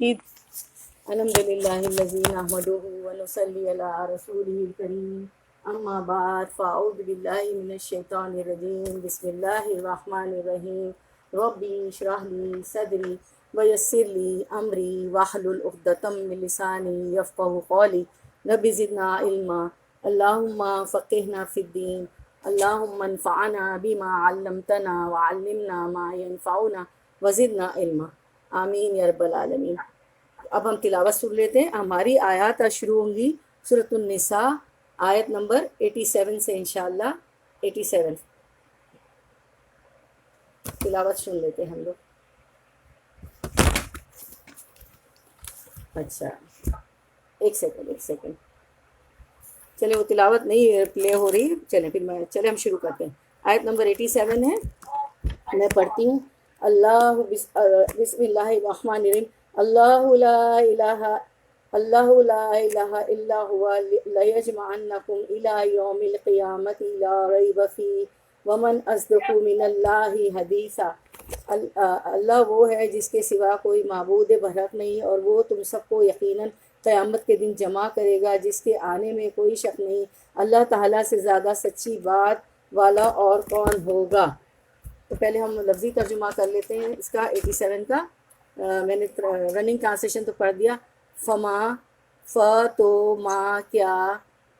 عید الحمد للہ الذی نحمدہ ونصلی علی رسولہ الکریم اما بعد فاعوذ باللہ من الشیطان الرجیم بسم اللہ الرحمن الرحیم ربی اشرح لی صدری ویسر لی امری واحلل عقدۃ من لسانی یفقہوا قولی رب زدنا علما اللہم فقہنا فی الدین اللہم انفعنا بما علمتنا وعلمنا ما ینفعنا وزدنا علما آمین یا رب العالمین۔ اب ہم تلاوت سن لیتے ہیں۔ ہماری آیات شروع ہوں گی سورۃ النساء آیت نمبر 87 سے انشاءاللہ۔ 87 تلاوت سن لیتے ہیں ہم لوگ۔ اچھا ایک سیکنڈ چلے، وہ تلاوت نہیں پلے ہو رہی، چلے ہم شروع کرتے ہیں۔ آیت نمبر 87 ہے، میں پڑھتی ہوں۔ بسم اللہ الرحمن الرحیم۔ اللہ لا الہ الا هو لیجمعنکم الی یوم القیامۃ لا ریب فیہ ومن اصدق من اللہ حدیثا۔ اللہ وہ ہے جس کے سوا کوئی معبود برحق نہیں، اور وہ تم سب کو یقیناً قیامت کے دن جمع کرے گا جس کے آنے میں کوئی شک نہیں۔ اللہ تعالیٰ سے زیادہ سچی بات والا اور کون ہوگا؟ تو پہلے ہم لفظی ترجمہ کر لیتے ہیں اس کا 87 کا۔ میں نے رننگ ٹرانسلیشن تو پڑھ دیا۔ فما تو ما کیا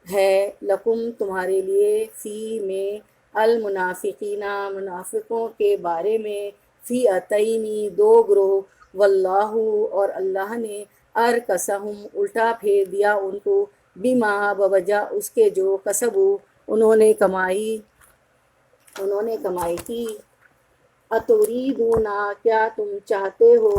ہے، لکم تمہارے لیے، فی میں، المنافقین منافقوں کے بارے میں، فی اتینی دو گروہ، واللہ اور اللہ نے، ارکسہم الٹا پھیر دیا ان کو، بما بوجہ اس کے جو کسبو انہوں نے کمائی کی۔ اتوریدونا کیا تم چاہتے ہو،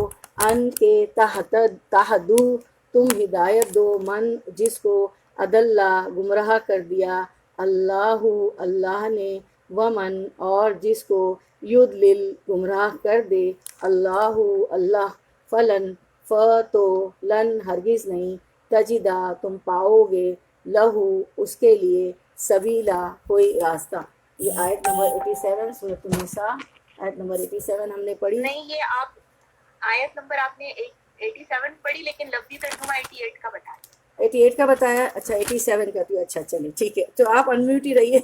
ان کے تہدو تم ہدایت دو، من جس کو ادلہ گمراہ کر دیا اللہ نے، ومن اور جس کو یضلل گمراہ کر دے اللہ، فلن تو لن ہرگز نہیں، تجدہ تم پاؤ گے، لہو اس کے لیے، سبیلا کوئی راستہ۔ یہ آیت نمبر 87 سورۃ النساء، آیت نمبر 87 ہم نے پڑھی۔ نہیں، یہ آپ آیت نمبر آپ نے 87 پڑھی، لیکن لفظی ترجمہ 88 کا بتایا۔ 88 کا بتایا، اچھا 87 کا بھی، اچھا چلیں ٹھیک ہے، تو آپ انمیوٹ ہی رہیے۔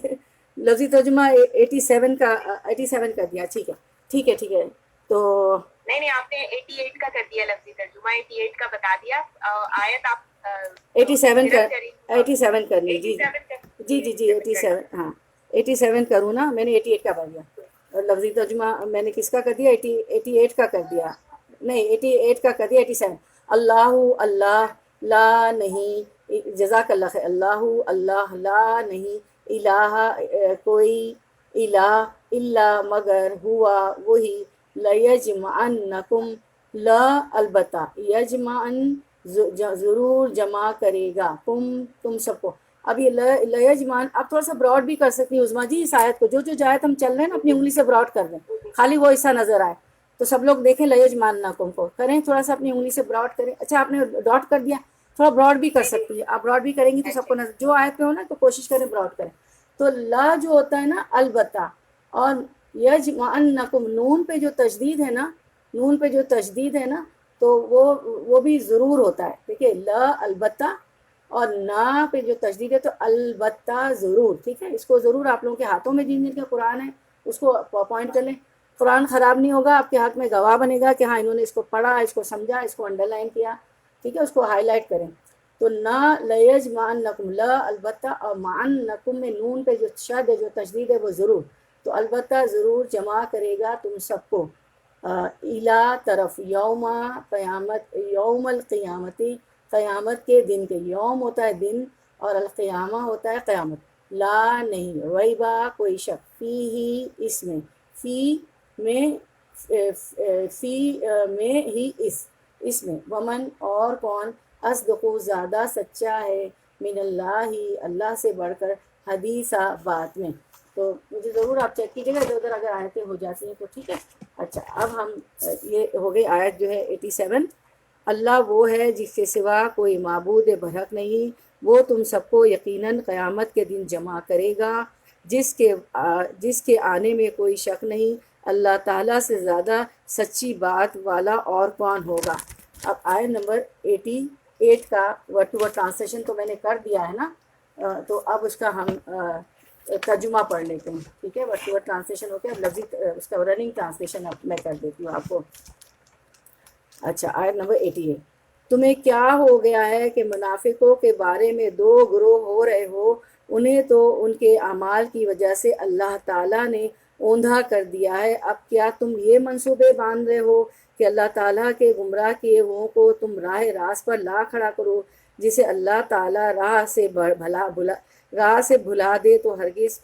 لفظی ترجمہ 87 کر دیا، ٹھیک ہے تو نہیں، آپ نے 88 کا کر دیا لفظی ترجمہ، 88 کا بتا دیا۔ آیت آپ 87 کر لی، جی 87، ہاں 87 کروں نا، میں نے 88 کا پڑھ دیا، اور لفظی ترجمہ میں نے کس کا کر دیا، 88 کا کر دیا، نہیں 88 کا کر دیا، 87۔ اللہ لا نہیں، جزاک اللہ خیر، اللہ لا نہیں، الہ کوئی الہ، الا مگر، ہوا وہی، لیجمعنکم لا البتہ، یجمعن ضرور جمع کرے گا، تم سب کو۔ اب یہ لیجمعن آپ تھوڑا سا براڈ بھی کر سکتی ہیں عظمیٰ جی اس آیت کو، جو آیت ہم چل رہے ہیں نا اپنی انگلی سے براڈ کر دیں، خالی وہ حصہ نظر آئے تو سب لوگ دیکھیں لیجمعنکم کو کریں، تھوڑا سا اپنی انگلی سے براڈ کریں۔ اچھا آپ نے ڈاٹ کر دیا، تھوڑا براڈ بھی کر سکتی ہے آپ، براڈ بھی کریں گی تو سب کو نظر، جو آیت پہ ہو نا تو کوشش کریں براڈ کریں۔ تو لا جو ہوتا ہے نا البتہ، اور یجمعنکم نون پہ جو تشدید ہے نا تو وہ بھی ضرور ہوتا ہے، دیکھیے لا البتہ، اور نا پہ جو تشدید ہے تو البتہ ضرور، ٹھیک ہے، اس کو ضرور آپ لوگوں کے ہاتھوں میں جن کے قرآن ہے اس کو پوائنٹ کر لیں، قرآن خراب نہیں ہوگا، آپ کے ہاتھ میں گواہ بنے گا کہ ہاں انہوں نے اس کو پڑھا، اس کو سمجھا، اس کو انڈر لائن کیا، ٹھیک ہے، اس کو ہائی لائٹ کریں۔ تو نا لیجمعنکم، لا البتہ، اور معنکم میں نون پہ جو شد ہے، جو تشدید ہے وہ ضرور، تو البتہ ضرور جمع کرے گا تم سب کو، الا طرف، یوم القیامتی، قیامت کے دن کے، یوم ہوتا ہے دن اور القیامہ ہوتا ہے قیامت، لا نہیں، ریبا کوئی شک، فی ہی اس میں، فی میں ہی اس میں، ومن اور کون، اصدق زیادہ سچا ہے، من اللہ سے بڑھ کر، حدیثہ بات میں۔ تو مجھے ضرور آپ چیک کیجیے گا ادھر ادھر اگر آیتیں ہو جاتی ہیں تو، ٹھیک ہے۔ اچھا اب ہم یہ ہو گئی آیت جو ہے 87۔ اللہ وہ ہے جس کے سوا کوئی معبود برحق نہیں، وہ تم سب کو یقیناً قیامت کے دن جمع کرے گا جس کے آنے میں کوئی شک نہیں، اللہ تعالیٰ سے زیادہ سچی بات والا اور کون ہوگا۔ اب آیت نمبر 88 کا ورڈ ٹو ورڈ ٹرانسلیشن تو میں نے کر دیا ہے نا، تو اب اس کا ہم ترجمہ پڑھ لیتے ہیں، ٹھیک ہے؟ ورڈ ٹو ورڈ ٹرانسلیشن ہو گیا، اب لفظی اس کا رننگ ٹرانسلیشن اب میں کر دیتی ہوں آپ کو۔ اچھا، آیت نمبر 88، تمہیں کیا ہو گیا ہے کہ منافقوں کے بارے میں دو گروہ ہو رہے ہو، انہیں تو ان کے اعمال کی وجہ سے اللہ تعالیٰ نے اوندھا کر دیا ہے، اب کیا تم یہ منصوبے باندھ رہے ہو کہ اللہ تعالیٰ کے گمراہ کیے ہوئوں کو تم راہ راست پر لا کھڑا کرو، جسے اللہ تعالیٰ راہ سے بھلا دے تو ہرگز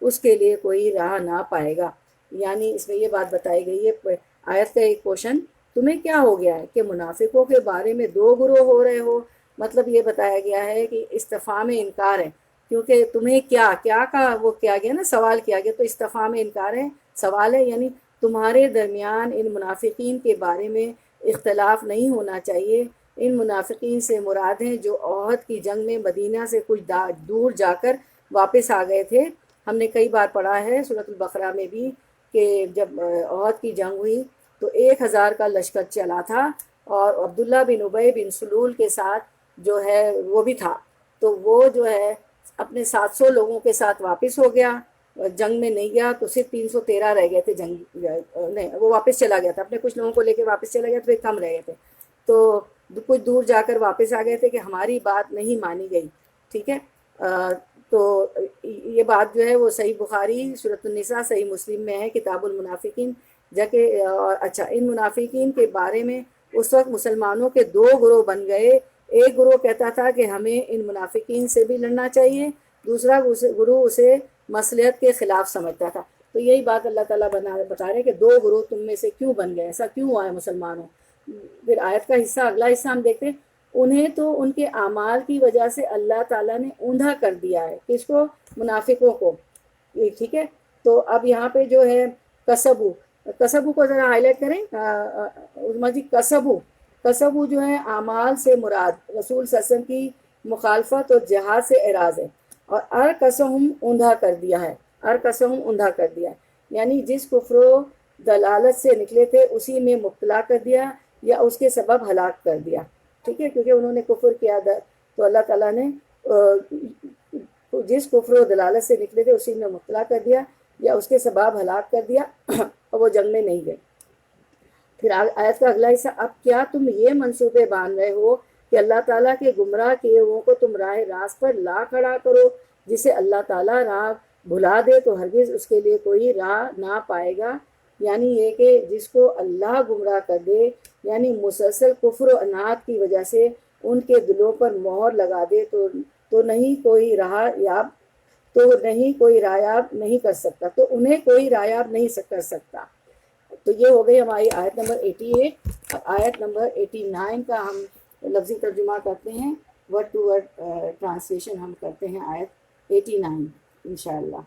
اس کے لیے کوئی راہ نہ پائے گا۔ یعنی اس میں یہ بات بتائی گئی ہے، آیت کا ایک پورشن، تمہیں کیا ہو گیا ہے کہ منافقوں کے بارے میں دو گروہ ہو رہے ہو، مطلب یہ بتایا گیا ہے کہ استفہام انکار ہے، کیونکہ تمہیں کیا کا وہ کیا گیا نا، سوال کیا گیا، تو استفہام انکار ہے، سوال ہے، یعنی تمہارے درمیان ان منافقین کے بارے میں اختلاف نہیں ہونا چاہیے۔ ان منافقین سے مراد ہیں جو احد کی جنگ میں مدینہ سے کچھ دور جا کر واپس آ گئے تھے۔ ہم نے کئی بار پڑھا ہے سورۃ البقرہ میں بھی کہ جب احد کی جنگ ہوئی تو 1000 کا لشکر چلا تھا، اور عبداللہ بن ابی بن سلول کے ساتھ جو ہے وہ بھی تھا، تو وہ جو ہے اپنے 700 لوگوں کے ساتھ واپس ہو گیا، جنگ میں نہیں گیا، تو صرف 313 رہ گئے تھے جنگ، نہیں وہ واپس چلا گیا تھا، اپنے کچھ لوگوں کو لے کے واپس چلا گیا، تو پھر کم رہ گئے تھے، تو کچھ دور جا کر واپس آ گئے تھے کہ ہماری بات نہیں مانی گئی، ٹھیک ہے؟ تو یہ بات جو ہے وہ صحیح بخاری سورۃ النساء صحیح مسلم میں ہے، کتاب المنافقین، جبکہ اچھا، ان منافقین کے بارے میں اس وقت مسلمانوں کے دو گروہ بن گئے، ایک گروہ کہتا تھا کہ ہمیں ان منافقین سے بھی لڑنا چاہیے، دوسرا گروہ اسے مصلحت کے خلاف سمجھتا تھا۔ تو یہی بات اللہ تعالیٰ بتا رہے ہیں کہ دو گروہ تم میں سے کیوں بن گئے، ایسا کیوں ہوا ہے مسلمانوں۔ پھر آیت کا حصہ، اگلا حصہ ہم دیکھتے ہیں، انہیں تو ان کے اعمال کی وجہ سے اللہ تعالیٰ نے اوندھا کر دیا ہے، کس کو؟ منافقوں کو، ٹھیک ہے؟ تو اب یہاں پہ جو ہے کسبو کو ذرا ہائی لائٹ کریں عظمیٰ جی، کسبو جو ہے اعمال سے مراد رسول صلی اللہ علیہ وسلم کی مخالفت اور جہاد سے اعراض ہے، اور ارکسہم اوندھا کر دیا ہے، یعنی جس کفر و دلالت سے نکلے تھے اسی میں مبتلا کر دیا یا اس کے سبب ہلاک کر دیا، ٹھیک ہے؟ کیونکہ انہوں نے کفر کیا تو اللہ تعالیٰ نے جس کفر و دلالت سے نکلے تھے اسی میں مبتلا کر دیا یا اس کے سبب ہلاک کر دیا، اور وہ جنگ میں نہیں گئے۔ پھر آیت کا اگلا حصہ، اب کیا تم یہ منصوبے باندھ رہے ہو کہ اللہ تعالیٰ کے گمراہ کیے ہوئوں کو تم راہ راست پر لا کھڑا کرو، جسے اللہ تعالیٰ راہ بھلا دے تو ہرگز اس کے لیے کوئی راہ نہ پائے گا، یعنی یہ کہ جس کو اللہ گمراہ کر دے، یعنی مسلسل کفر و عناد کی وجہ سے ان کے دلوں پر مہر لگا دے تو نہیں کوئی راہ یاب نہیں کر سکتا، تو انہیں کوئی راہ یاب نہیں کر سکتا۔ تو یہ ہو گئی ہماری آیت نمبر 88۔ آیت نمبر 89 کا ہم لفظی ترجمہ کرتے ہیں، ورڈ ٹو ورڈ ٹرانسلیشن ہم کرتے ہیں آیت 89 انشاءاللہ۔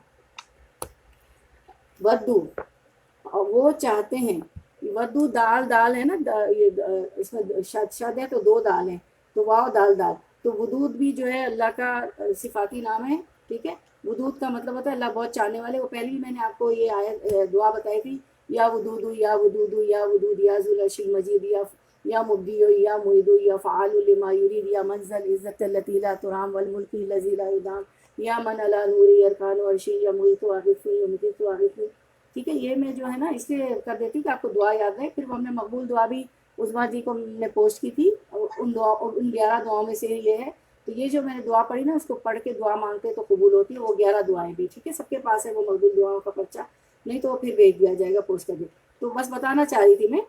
ودو، اور وہ چاہتے ہیں، ودو دال ہے نا، اس میں شد ہے تو دو دال ہیں، تو واو دال، تو ودود بھی جو ہے اللہ کا صفاتی نام ہے، ٹھیک ہے؟ ودود کا مطلب ہوتا ہے اللہ بہت چاہنے والے، وہ پہلی میں نے آپ کو یہ آیت دعا بتائی تھی، یا ودود یا ودود یا ودود یا ذو العرش المجید یا مبدی یا معید یا فعال لما یرید یا منزل عزت التی لا ترام والملک الذی لا یدام یا من علی نور ارکان عرشی یا محیط واغثنی یا مجید واغثنی، ٹھیک ہے؟ یہ میں جو ہے نا اس سے کر دیتی کہ آپ کو دعا یاد رہے۔ پھر ہم نے مقبول دعا بھی عظمیٰ جی کو نے پوسٹ کی تھی، ان 11 دعاؤں میں سے یہ ہے، تو یہ جو میں نے دعا پڑھی نا اس کو پڑھ کے دعا مانگتے تو قبول ہوتی ہے، وہ 11 دعائیں بھی، ٹھیک ہے؟ سب کے پاس ہے وہ مقبول دعاؤں کا پرچہ، نہیں تو پھر بھیج دیا جائے گا پوسٹ کر کے، تو بس بتانا چاہ رہی تھی میں۔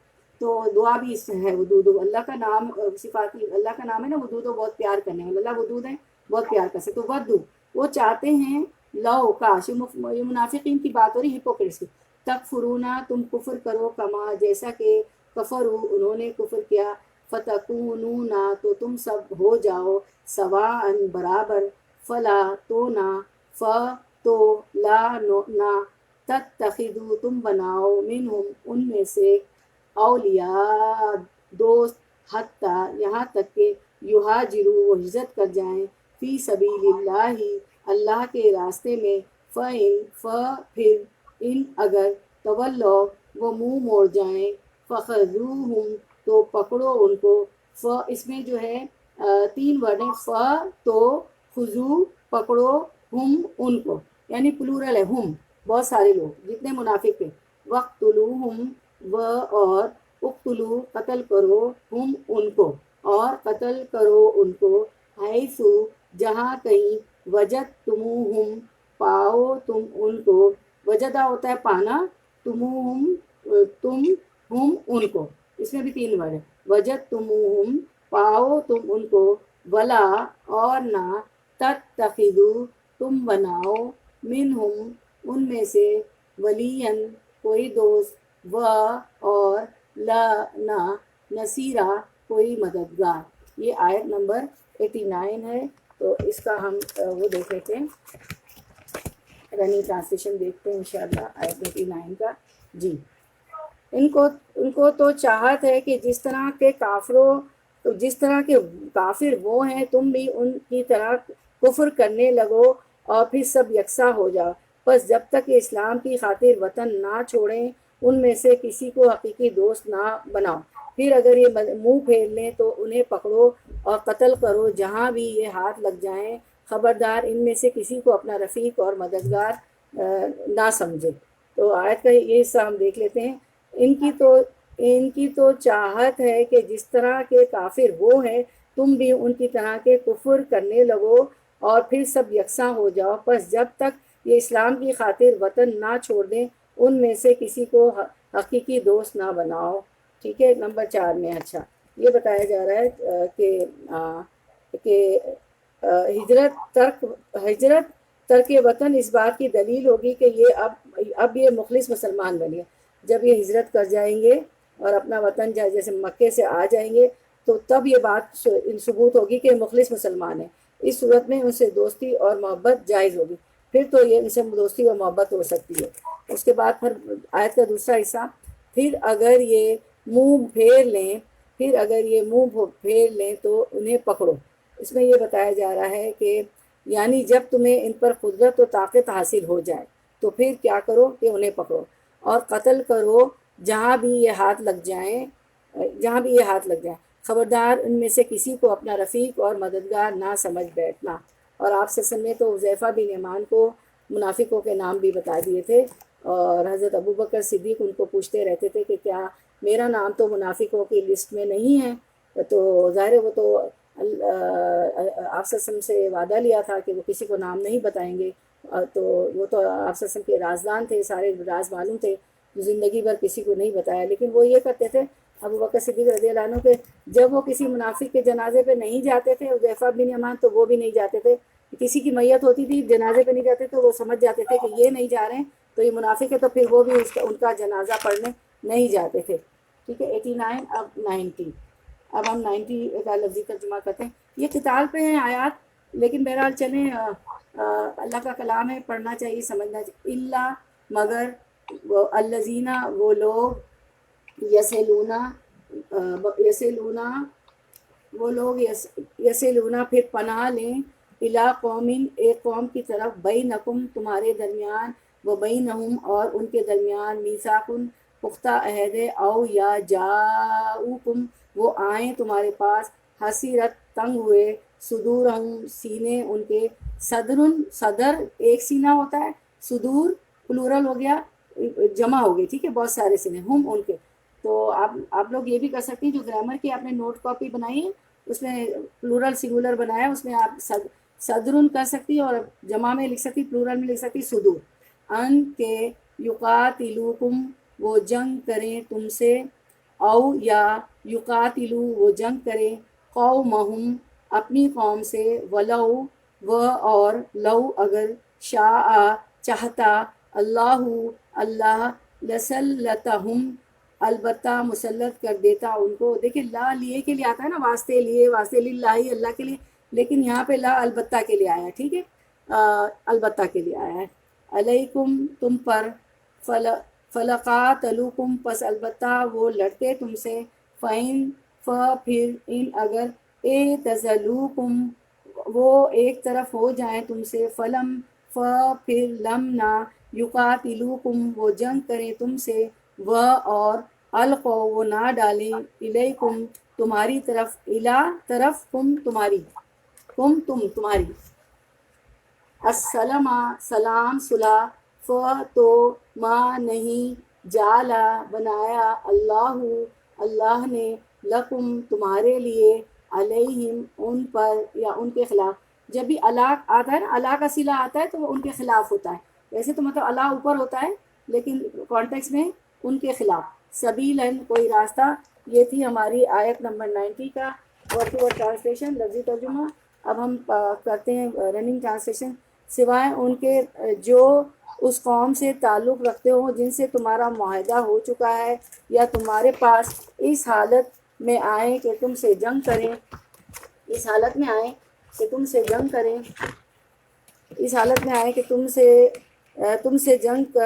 تو دعا بھی اس ہے ودود، اللہ کا نام صفاتی، اللہ کا نام ہے نا ودود، بہت پیار کرنے والا، اللہ ودود ہے، بہت پیار کر سکتے۔ تو ودو، وہ چاہتے ہیں، لو کاش، یہ منافقین کی بات ہو رہی، ہپوکریٹس کی، تکفرونا، تم کفر کرو، کما جیسا کہ کفروا، انہوں نے کفر کیا، فتکونون، تو تم سب ہو جاؤ، سواء برابر، فلا تو نہ، تو لا نہ، تتخذوا تم بناؤ، منہم ان میں سے، اولیاء دوست، حتیٰ یہاں تک کہ یہاجروا وہ ہجرت کر جائیں، فی سبیل اللہ اللہ کے راستے میں، پھر ان اگر تولوا وہ منہ موڑ جائیں، فخذوہم تو پکڑو ان کو. ف اس میں جو ہے 3 ورڈ ہیں. ف تو خذو پکڑو، ہم ان کو، یعنی پلورل ہے ہم، بہت سارے لوگ جتنے منافق تھے. وقتلوہم و اور اقتلو قتل کرو، ہم ان کو اور قتل کرو ان کو، حیثو جہاں کہیں، وجدتموہم پاؤ تم ان کو. وجدہ ہوتا ہے پانا، تموہم تم، ہم ان کو، اس میں بھی 3 ورڈ ہے. وجدتموہم پاؤ تم ان کو، ولا اور نہ، تتخذو تم بناؤ، منہم ان میں سے، ولین کوئی دوست، و اور لا نہ، نصیرہ کوئی مددگار. یہ آیت نمبر 89 ہے. تو اس کا ہم وہ دیکھ لیتے ہیں، رننگ ٹرانسلیشن دیکھتے ہیں انشاءاللہ آیت 89 کا. جی ان کو تو چاہت ہے کہ جس طرح کے کافر وہ ہیں تم بھی ان کی طرح کفر کرنے لگو اور پھر سب یکساں ہو جاؤ. بس جب تک کہ اسلام کی خاطر وطن نہ چھوڑیں ان میں سے کسی کو حقیقی دوست نہ بناؤ. پھر اگر یہ منہ پھیر لیں تو انہیں پکڑو اور قتل کرو جہاں بھی یہ ہاتھ لگ جائیں. خبردار ان میں سے کسی کو اپنا رفیق اور مددگار نہ سمجھے. تو آیت کا یہ حصہ ہم دیکھ لیتے ہیں. ان کی تو چاہت ہے کہ جس طرح کے کافر وہ ہیں تم بھی ان کی طرح کے کفر کرنے لگو اور پھر سب یکساں ہو جاؤ. پس جب تک یہ اسلام کی خاطر وطن نہ چھوڑ دیں ان میں سے کسی کو حقیقی دوست نہ بناؤ. ٹھیک ہے. نمبر 4 میں اچھا یہ بتایا جا رہا ہے کہ ہجرت ترک وطن اس بات کی دلیل ہوگی کہ یہ اب یہ مخلص مسلمان بنے. جب یہ ہجرت کر جائیں گے اور اپنا وطن جیسے مکے سے آ جائیں گے تو تب یہ بات ثبوت ہوگی کہ مخلص مسلمان ہیں. اس صورت میں ان سے دوستی اور محبت جائز ہوگی، پھر تو یہ ان سے دوستی اور محبت ہو سکتی ہے. اس کے بعد پھر آیت کا دوسرا حصہ، پھر اگر یہ منہ پھیر لیں تو انہیں پکڑو. اس میں یہ بتایا جا رہا ہے کہ یعنی جب تمہیں ان پر قدرت و طاقت حاصل ہو جائے تو پھر کیا کرو کہ انہیں پکڑو اور قتل کرو جہاں بھی یہ ہاتھ لگ جائیں. خبردار ان میں سے کسی کو اپنا رفیق اور مددگار نہ سمجھ بیٹھنا. اور آپ سے میں تو حذیفہ بن یمان کو منافقوں کے نام بھی بتا دیے تھے، اور حضرت ابوبکر صدیق ان کو پوچھتے رہتے تھے کہ کیا میرا نام تو منافقوں کی لسٹ میں نہیں ہے. تو ظاہر ہے وہ تو آپ سے وعدہ لیا تھا کہ وہ کسی کو نام نہیں بتائیں گے. تو وہ تو آپ کے رازدان تھے، سارے راز معلوم تھے، زندگی بھر کسی کو نہیں بتایا. لیکن وہ یہ کرتے تھے ابوبکر صدیق رضی اللہ عنہ کہ جب وہ کسی منافق کے جنازے پہ نہیں جاتے تھے، حذیفہ بن یمان تو وہ بھی نہیں جاتے تھے. کسی کی میت ہوتی تھی جنازے پہ نہیں جاتے تھے، وہ سمجھ جاتے تھے کہ یہ نہیں جا رہے ہیں تو یہ منافق ہے، تو پھر وہ بھی ان کا جنازہ پڑھنے نہیں جاتے تھے. ٹھیک ہے. 89 اب 90. اب ہم 90 کا لفظی ترجمہ کرتے ہیں. یہ قتال پہ ہیں آیات، لیکن بہرحال چلیں اللہ کا کلام ہے، پڑھنا چاہیے، سمجھنا چاہیے. اللہ مگر الذین وہ لوگ یسلونا پھر پناہ لیں، الی قوم ایک قوم کی طرف، بینکم تمہارے درمیان، و بینہم اور ان کے درمیان، میثاق پختہ عہد ہے، او یا جاؤکم وہ آئیں تمہارے پاس، حسیرت تنگ ہوئے، صدورہم سینے ان کے، صدر ایک سینہ ہوتا ہے، صدور پلورل ہو گیا، جمع ہو گئی. ٹھیک ہے. بہت سارے سینے، ہم ان کے. تو آپ لوگ یہ بھی کر سکتی ہیں، جو گرامر کی آپ نے نوٹ کاپی بنائی ہے اس میں پلورل سنگولر بنایا، اس میں آپ صدرن کر سکتی اور جمع میں لکھ سکتی، پلورل میں لکھ سکتی صدور. ان کے یقاتلوکم وہ جنگ کریں تم سے، او یا یقاتلو وہ جنگ کریں، قومہم اپنی قوم سے، ولو و اور لو اگر، شاء چاہتا، اللہ لسلطہم البتہ مسلط کر دیتا ان کو. دیکھیں لا لیے کے لیے آتا ہے نا، واسطے لیے، واسطے للہ اللہ کے لیے، لیکن یہاں پہ لا البتہ کے لیے آیا ہے. ٹھیک ہے. البتہ کے لیے آیا ہے. علیکم تم پر، فلقاتلوکم پس البتہ وہ لڑتے تم سے، فَإِن پھر ان اگر، اعتزلوکم وہ ایک طرف ہو جائیں تم سے، فلم پھر لم نہ، یقاتلوکم وہ جنگ کریں تم سے، و اور القو وہ نہ ڈالیں الیکم تمہاری طرف، الا طرف کم تمہاری، کم تمہاری، السلام سلام صلح، تو ما نہیں، جعلا بنایا، اللہ نے، لکم تمہارے لیے، علیہم ان پر یا ان کے خلاف۔ جب بھی اللہ آتا ہے نا، اللہ کا صلہ آتا ہے تو وہ ان کے خلاف ہوتا ہے، ویسے تو مطلب اللہ اوپر ہوتا ہے لیکن کانٹیکس میں ان کے خلاف، سبیلاً کوئی راستہ۔ یہ تھی ہماری آیت نمبر 90 کا ورڈ ٹو ورڈ ٹرانسلیشن، لفظی ترجمہ۔ اب ہم کرتے ہیں رننگ ٹرانسلیشن۔ سوائے ان کے جو اس قوم سے تعلق رکھتے ہوں جن سے تمہارا معاہدہ ہو چکا ہے، یا تمہارے پاس اس حالت میں آئیں کہ تم سے جنگ کریں، اس حالت میں آئیں کہ تم سے جنگ کریں، اس حالت میں آئیں کہ تم سے جنگ،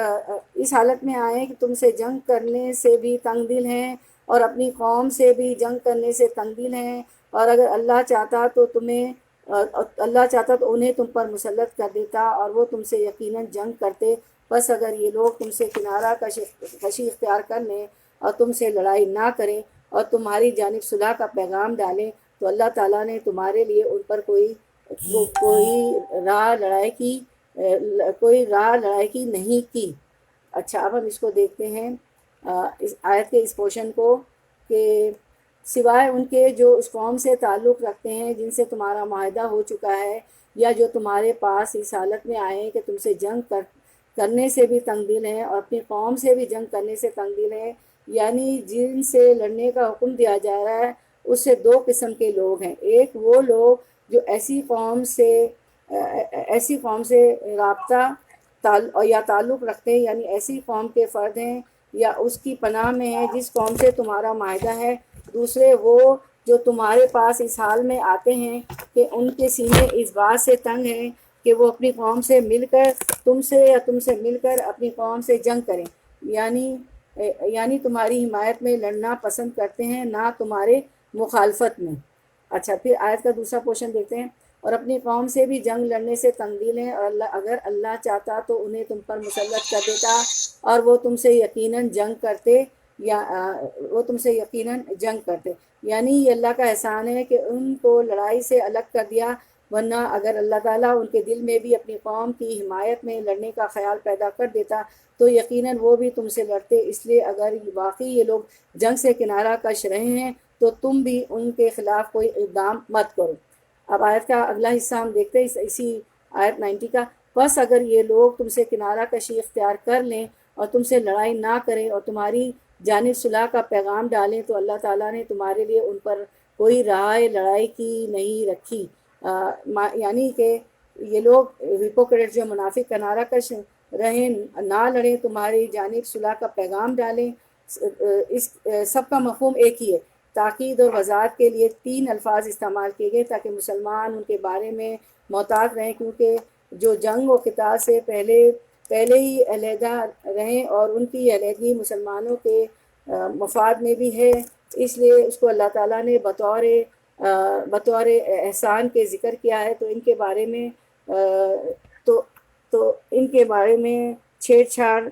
اس حالت میں آئیں کہ تم سے جنگ کرنے سے بھی تنگ دل ہیں، اور اپنی قوم سے بھی جنگ کرنے سے تنگ دل ہیں، اور اگر اللہ چاہتا تو انہیں تم پر مسلط کر دیتا، اور وہ تم سے یقیناً جنگ کرتے۔ بس اگر یہ لوگ تم سے کنارہ کشی اختیار کر لیں اور تم سے لڑائی نہ کریں اور تمہاری جانب صلح کا پیغام ڈالیں، تو اللہ تعالیٰ نے تمہارے لیے ان پر کوئی راہ لڑائی کی نہیں کی۔ اچھا، اب ہم اس کو دیکھتے ہیں، اس آیت کے اس پورشن کو، کہ سوائے ان کے جو اس قوم سے تعلق رکھتے ہیں جن سے تمہارا معاہدہ ہو چکا ہے، یا جو تمہارے پاس اس حالت میں آئیں کہ تم سے جنگ کرنے سے بھی تنگ دل ہیں اور اپنی قوم سے بھی جنگ کرنے سے تنگ دل ہیں، یعنی جن سے لڑنے کا حکم دیا جا رہا ہے اس سے دو قسم کے لوگ ہیں۔ ایک وہ لوگ جو ایسی قوم سے رابطہ یا تعلق رکھتے ہیں، یعنی ایسی قوم کے فرد ہیں یا اس کی پناہ میں ہیں جس قوم سے تمہارا معاہدہ ہے۔ دوسرے وہ جو تمہارے پاس اس حال میں آتے ہیں کہ ان کے سینے اس بات سے تنگ ہیں کہ وہ اپنی قوم سے مل کر تم سے مل کر اپنی قوم سے جنگ کریں، یعنی تمہاری حمایت میں لڑنا پسند کرتے ہیں، نہ تمہارے مخالفت میں۔ اچھا، پھر آیت کا دوسرا پورشن دیکھتے ہیں، اور اپنی قوم سے بھی جنگ لڑنے سے تنگ دل ہیں، اور اگر اللہ چاہتا تو انہیں تم پر مسلط کر دیتا، اور وہ تم سے یقیناً جنگ کرتے، یعنی یہ اللہ کا احسان ہے کہ ان کو لڑائی سے الگ کر دیا، ورنہ اگر اللہ تعالیٰ ان کے دل میں بھی اپنی قوم کی حمایت میں لڑنے کا خیال پیدا کر دیتا تو یقیناً وہ بھی تم سے لڑتے۔ اس لیے اگر واقعی یہ لوگ جنگ سے کنارہ کش رہے ہیں تو تم بھی ان کے خلاف کوئی اقدام مت کرو۔ اب آیت کا اگلا حصہ ہم دیکھتے ہیں، اسی آیت 90 کا۔ بس اگر یہ لوگ تم سے کنارہ کشی اختیار کر لیں اور تم سے لڑائی نہ کریں اور تمہاری جانب صلح کا پیغام ڈالیں، تو اللہ تعالیٰ نے تمہارے لیے ان پر کوئی راہ لڑائی کی نہیں رکھی، یعنی کہ یہ لوگ ہپوکریٹ جو منافق کنارہ کش رہیں، نہ لڑیں، تمہاری جانب صلح کا پیغام ڈالیں۔ اس سب کا مفہوم ایک ہی ہے۔ تاکید اور وضاحت کے لیے 3 الفاظ استعمال کیے گئے تاکہ مسلمان ان کے بارے میں محتاط رہیں، کیونکہ جو جنگ و قتال سے پہلے ہی علیحدہ رہیں اور ان کی علیحدگی مسلمانوں کے مفاد میں بھی ہے، اس لیے اس کو اللہ تعالیٰ نے بطور احسان کے ذکر کیا ہے۔ تو ان کے بارے میں تو ان کے بارے میں چھیڑ چھاڑ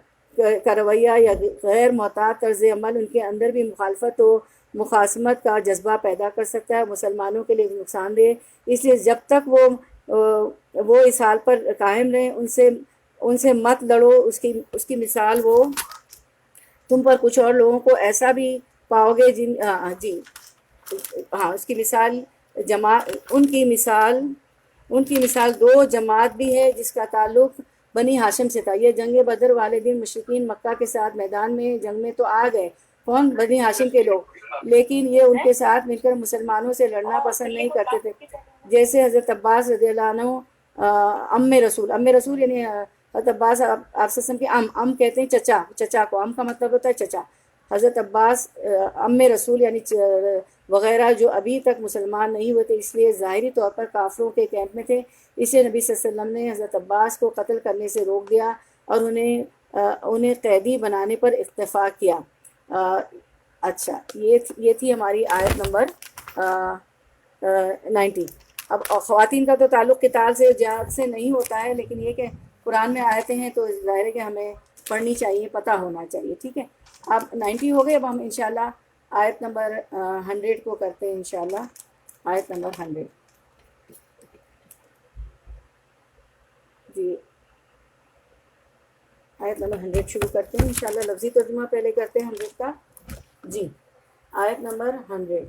کا رویہ یا غیر محتاط طرز عمل ان کے اندر بھی مخالفت و مخاصمت کا جذبہ پیدا کر سکتا ہے، مسلمانوں کے لیے نقصان دہ۔ اس لیے جب تک وہ اس حال پر قائم رہیں، ان سے مت لڑو۔ اس کی مثال وہ تم پر کچھ اور لوگوں کو ایسا بھی پاؤ گے اس کی مثال ان کی مثال 2 جماعت بھی ہے جس کا تعلق بنی ہاشم سے تھا۔ یہ جنگ بدر والے دن مشرکین مکہ کے ساتھ میدان میں جنگ میں تو آ گئے، کون؟ بنی ہاشم کے لوگ، لیکن یہ ان کے ساتھ مل کر مسلمانوں سے لڑنا پسند نہیں کرتے تھے، جیسے حضرت عباس رضی اللہ عنہ ام رسول یعنی حضرت عباس آپ سے کے ام کہتے ہیں چچا کو، ام کا مطلب ہوتا ہے چچا۔ حضرت عباس ام رسول یعنی وغیرہ جو ابھی تک مسلمان نہیں ہوئے تھے، اس لیے ظاہری طور پر کافروں کے کیمپ میں تھے، اس لیے نبی صلی اللہ علیہ وسلم نے حضرت عباس کو قتل کرنے سے روک دیا اور انہیں قیدی بنانے پر اکتفا کیا۔ اچھا، یہ تھی ہماری آیت نمبر 90۔ اب خواتین کا تو تعلق قتال سے جہاد سے نہیں ہوتا ہے، لیکن یہ کہ قرآن میں آیتیں ہیں تو ظاہر ہے کہ ہمیں پڑھنی چاہیے، پتہ ہونا چاہیے، ٹھیک ہے۔ اب 90 ہو گئے. اب ہم انشاءاللہ آیت نمبر 100 کو کرتے ہیں انشاءاللہ. آیت نمبر 100 جی، آیت نمبر 100 شروع کرتے ہیں انشاءاللہ. لفظی ترجمہ پہلے کرتے ہیں 100 کا. جی آیت نمبر 100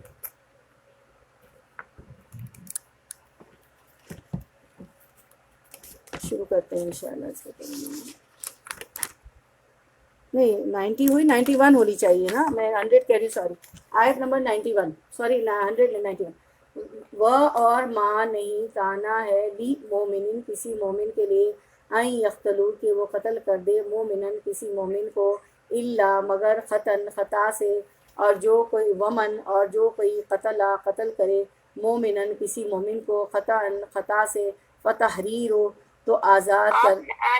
شروع کرتے ہیں انشاءاللہ. اس کو نہیں 90 ہوئی، 91 ہونی چاہیے نا. میں 100 کہہ رہی ہوں، سوری. آیت نمبر 91، سوری 191. وہ اور ماں نہیں تانا ہے لی مومن کسی مومن کے لیے، آئیں یختلو کہ وہ قتل کر دے مومنن کسی مومن کو، الا مگر خطن خطا سے، اور جو کوئی ومن اور جو کوئی قتل کرے مومنن کسی مومن کو خطا خطا سے، فتحریر ہو تو آزاد کر.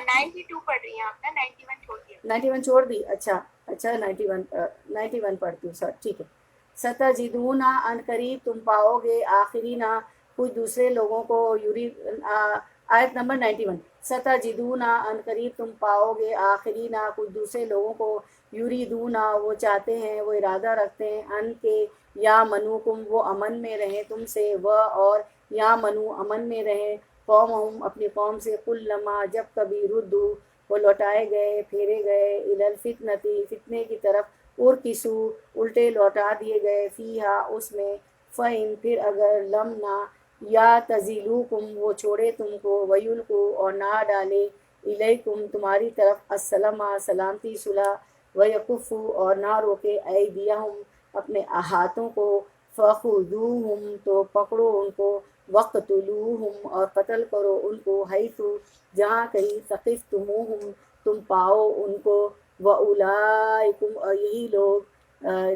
92 پڑھ رہی ہیں آپ نا، 91 چھوڑ دیا. 91 چھوڑ دی. اچھا 91 پڑھتی ہوں سر، ٹھیک ہے. ستجدون ان قریب تم پاؤ گے آخرین کچھ دوسرے لوگوں کو آیت نمبر 91. ستجدون ان قریب تم پاؤ گے آخرین کچھ دوسرے لوگوں کو، یریدون وہ چاہتے ہیں، وہ ارادہ رکھتے ہیں، ان کے یا منوکم وہ امن میں رہیں تم سے، وہ اور یا منو امن میں رہیں قومہم اپنی قوم سے، کلما جب کبھی ردو وہ لوٹائے گئے پھیرے گئے، الی الفتنتی فتنے کی طرف، ارکسو الٹے لوٹا دیے گئے، فیہا اس میں، فَإِن پھر اگر لم نہ یا تزیلوکم وہ چھوڑے تم کو، ویلکو اور نہ ڈالے، الیکم تمہاری طرف، السلام سلامتی صلح، ویکفو اور نہ روکے، ایدیہم اپنے ہاتھوں کو، فخذوہم تو پکڑو ان کو، وقتلوہم اور قتل کرو ان کو، حیثو جہاں کہیں، ثقفتموہم تم پاؤ ان کو، وَأُولَئِکُمْ اور یہی لوگ،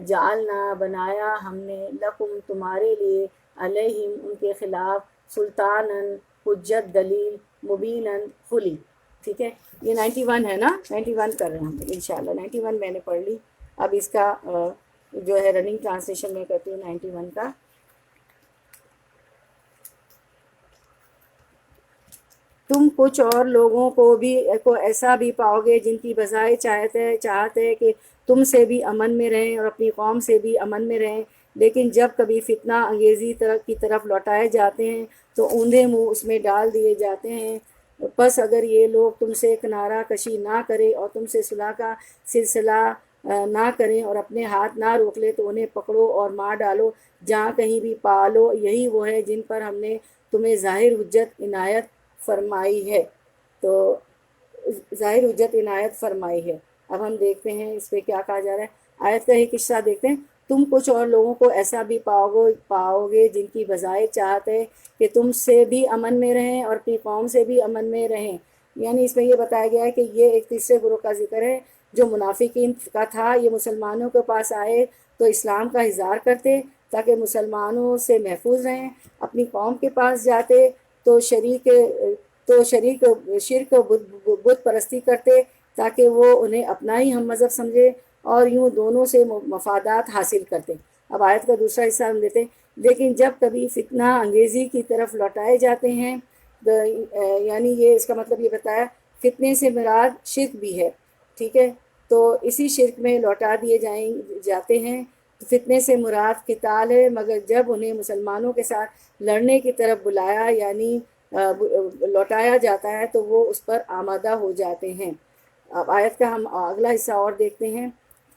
جعلنا بنایا ہم نے، لکم تمہارے لیے، علیہم ان کے خلاف، سلطاناً حجت دلیل، مبیناً کھلی. ٹھیک ہے، یہ 91 ہے نا، 91 کر رہے ہیں ہم انشاءاللہ. 91 میں نے پڑھ لی. اب اس کا جو ہے رننگ ٹرانسلیشن میں کرتی ہوں 91 کا. تم کچھ اور لوگوں کو ایسا بھی پاؤ گے جن کی بجائے چاہت ہے کہ تم سے بھی امن میں رہیں اور اپنی قوم سے بھی امن میں رہیں، لیکن جب کبھی فتنہ انگیزی کی طرف لوٹائے جاتے ہیں تو اوندھے منہ اس میں ڈال دیے جاتے ہیں. پس اگر یہ لوگ تم سے کنارہ کشی نہ کرے اور تم سے صلح کا سلسلہ نہ کریں اور اپنے ہاتھ نہ روک لے تو انہیں پکڑو اور مار ڈالو جہاں کہیں بھی پالو، یہی وہ ہے جن پر ہم نے تمہیں ظاہر حجت عنایت فرمائی ہے. تو ظاہر حجت عنایت فرمائی ہے. اب ہم دیکھتے ہیں اس پہ کیا کہا جا رہا ہے. آیت کا ایک حصہ دیکھتے ہیں. تم کچھ اور لوگوں کو ایسا بھی پاؤ گے جن کی بظاہر چاہت ہے کہ تم سے بھی امن میں رہیں اور اپنی قوم سے بھی امن میں رہیں. یعنی اس میں یہ بتایا گیا ہے کہ یہ ایک تیسرے گروہ کا ذکر ہے جو منافقین کا تھا. یہ مسلمانوں کے پاس آئے تو اسلام کا اظہار کرتے تاکہ مسلمانوں سے محفوظ رہیں، اپنی قوم کے پاس جاتے تو شرک بت پرستی کرتے تاکہ وہ انہیں اپنا ہی ہم مذہب سمجھے، اور یوں دونوں سے مفادات حاصل کرتے. اب آیت کا دوسرا حصہ ہم دیتے ہیں. لیکن جب کبھی فتنہ انگیزی کی طرف لوٹائے جاتے ہیں، یعنی یہ اس کا مطلب یہ بتایا فتنے سے مراد شرک بھی ہے. ٹھیک ہے، تو اسی شرک میں لوٹا دیے جاتے ہیں. فتنے سے مراد قتال ہے، مگر جب انہیں مسلمانوں کے ساتھ لڑنے کی طرف بلایا یعنی لوٹایا جاتا ہے تو وہ اس پر آمادہ ہو جاتے ہیں. اب آیت کا ہم اگلا حصہ اور دیکھتے ہیں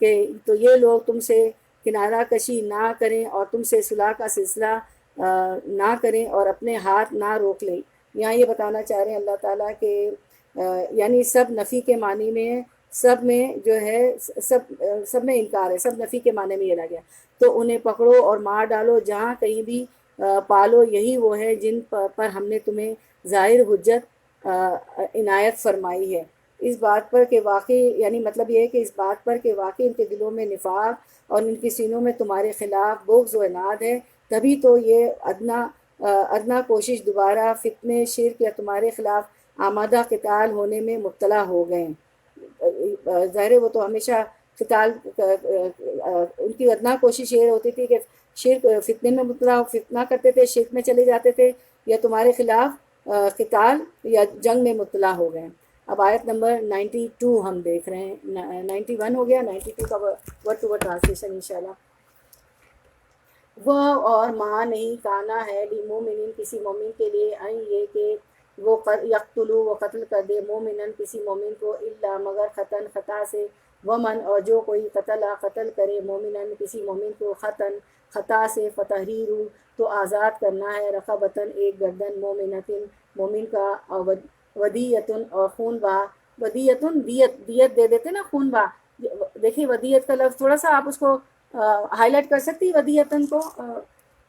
کہ تو یہ لوگ تم سے کنارہ کشی نہ کریں اور تم سے صلح کا سلسلہ نہ کریں اور اپنے ہاتھ نہ روک لیں. یہاں یہ بتانا چاہ رہے ہیں اللہ تعالیٰ کہ یعنی سب نفی کے معنی میں ہے، سب میں جو ہے سب میں انکار ہے، سب نفی کے معنی میں یہ لگا گیا. تو انہیں پکڑو اور مار ڈالو جہاں کہیں بھی پالو، یہی وہ ہے جن پر ہم نے تمہیں ظاہر حجت عنایت فرمائی ہے. اس بات پر کہ واقعی یعنی مطلب یہ ہے کہ اس بات پر کہ واقعی ان کے دلوں میں نفاق اور ان کی سینوں میں تمہارے خلاف بغض و عناد ہے، تبھی تو یہ ادنا کوشش دوبارہ فتنے شرک یا تمہارے خلاف آمادہ قتال ہونے میں مبتلا ہو گئے. ظاہر ہے وہ تو ہمیشہ قتال ان کی ادنا کوشش یہ ہوتی تھی کہ شرک فتنے میں فتنہ کرتے تھے، شرک میں چلے جاتے تھے، یا تمہارے خلاف قتال یا جنگ میں مبتلا ہو گئے. اب آیت نمبر 92 ہم دیکھ رہے ہیں. 91 ہو گیا، 92 کا ورڈ ٹو ورڈ ٹرانسلیشن انشاءاللہ. وہ اور ماں نہیں کانا ہے لمومن کسی مومن کے لیے ان یہ کہ وہ یقتلو وہ قتل کر دے مومنن کسی مومن کو الا مگر خطن خطا سے، ومن اور جو کوئی قتل کرے مومنن کسی مومن کو خطن خطا سے، فتحریرو تو آزاد کرنا ہے، رقبتن ایک گردن، مومنتن مومن کا، ودیتن اور خون بہا. ودیتن دیت دے دیتے نا، خون بہا. دیکھیے ودیت کا لفظ تھوڑا سا آپ اس کو ہائی لائٹ کر سکتی ودیتن کو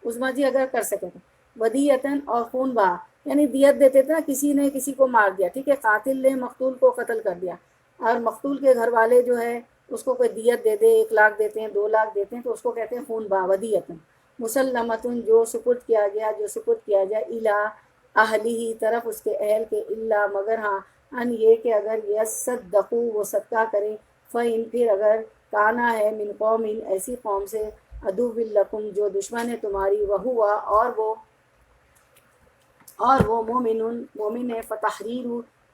عظمیٰ جی اگر کر سکیں تو. ودیتن اور خون بہا یعنی دیت دیتے تھے نا، کسی نے کسی کو مار دیا، ٹھیک ہے، قاتل نے مقتول کو قتل کر دیا اور مقتول کے گھر والے جو ہے اس کو کوئی دیت دے دے، 1 لاکھ دیتے ہیں، 2 لاکھ دیتے ہیں، تو اس کو کہتے ہیں خون بہا ودیتن. مسلمتن جو سپرد کیا گیا، جو سپرد کیا جائے، الا اہلی طرف اس کے اہل کے، الا مگر ہاں ان یہ کہ اگر یصدقو وہ صدقہ کریں، فإن پھر اگر کانا ہے من قوم ایسی قوم سے، عدو لکم جو دشمن ہے تمہاری، وہوا اور وہ مومن ہے، فتحریر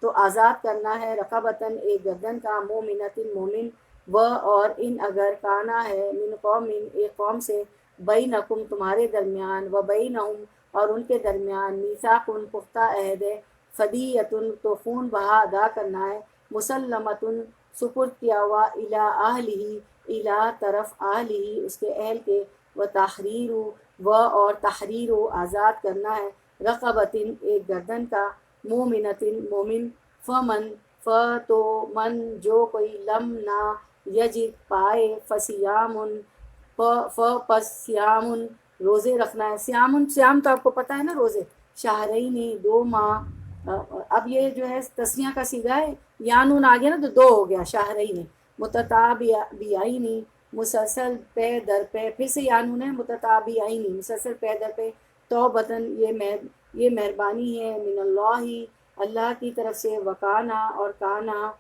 تو آزاد کرنا ہے، رقبتاً ایک گردن کا، مومنتن مومن، و اور ان اگر کانا ہے من قوم ایک قوم سے، بینکم تمہارے درمیان، و بینہم اور ان کے درمیان، میثاقن پختہ عہد ہے، فدیتن تو خون بہا ادا کرنا ہے، مسلمتن سپرد کیا ہوا، الی اہلہ الی طرف اہلہ اس کے اہل کے، و تحریر و اور تحریر و آزاد کرنا ہے، رقبتن ایک گردن کا، مومنتن مومن، فمن تو من جو کوئی لم نہ یجد پائے، فسیامن پس سیامن روزے رکھنا ہے. سیام تو آپ کو پتہ ہے نا، روزے، شہرین 2 ماہ. اب یہ جو ہے تسنیہ کا صیغہ ہے، یانون آ گیا نا تو 2 ہو گیا، شہرین متتابعین مسلسل پے در پے، پھر سے یانون ہے، متتابعین مسلسل پے در پے، توبتاً یہ مہربانی ہے، من اللہ کی طرف سے، وکانا اور کانا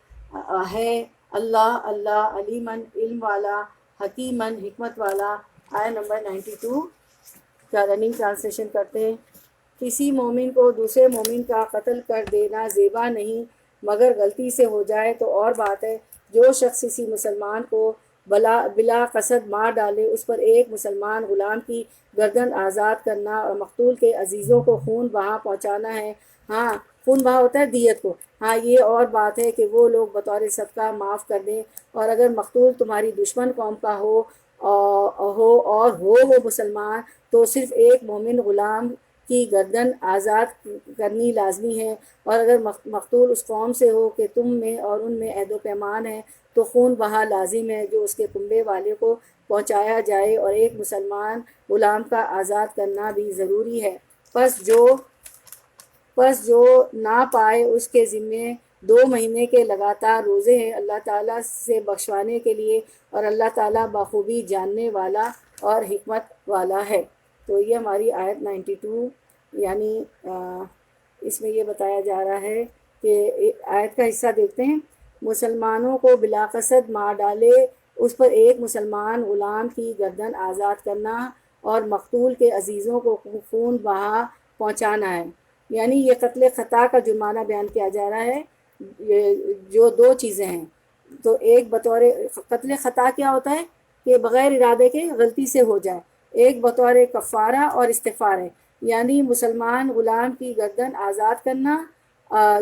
ہے اللہ علیمن علم والا، حکیمن حکمت والا. آیا نمبر 92 کا رننگ ٹرانسلیشن کرتے ہیں. کسی مومن کو دوسرے مومن کا قتل کر دینا زیبا نہیں مگر غلطی سے ہو جائے تو اور بات ہے. جو شخص کسی مسلمان کو بلا قصد مار ڈالے، اس پر ایک مسلمان غلام کی گردن آزاد کرنا اور مقتول کے عزیزوں کو خون بہا پہنچانا ہے. ہاں خون بہا ہوتا ہے دیت کو. ہاں یہ اور بات ہے کہ وہ لوگ بطور صدقہ معاف کر دیں، اور اگر مقتول تمہاری دشمن قوم کا ہو وہ مسلمان، تو صرف ایک مومن غلام کی گردن آزاد کرنی لازمی ہے، اور اگر مقتول اس قوم سے ہو کہ تم میں اور ان میں عہد و پیمان ہے تو خون بہا لازم ہے جو اس کے کنبے والے کو پہنچایا جائے، اور ایک مسلمان غلام کا آزاد کرنا بھی ضروری ہے. پس جو نہ پائے اس کے ذمے 2 مہینے کے لگاتار روزے ہیں اللہ تعالیٰ سے بخشوانے کے لیے، اور اللہ تعالیٰ بخوبی جاننے والا اور حکمت والا ہے. تو یہ ہماری آیت 92، یعنی اس میں یہ بتایا جا رہا ہے کہ آیت کا حصہ دیکھتے ہیں. مسلمانوں کو بلا قصد مار ڈالے، اس پر ایک مسلمان غلام کی گردن آزاد کرنا اور مقتول کے عزیزوں کو خون بہا پہنچانا ہے. یعنی یہ قتل خطا کا جرمانہ بیان کیا جا رہا ہے. جو 2 چیزیں ہیں، تو ایک بطور قتل خطا کیا ہوتا ہے کہ بغیر ارادے کے غلطی سے ہو جائے، ایک بطور کفارہ اور استغفار ہے. یعنی مسلمان غلام کی گردن آزاد کرنا،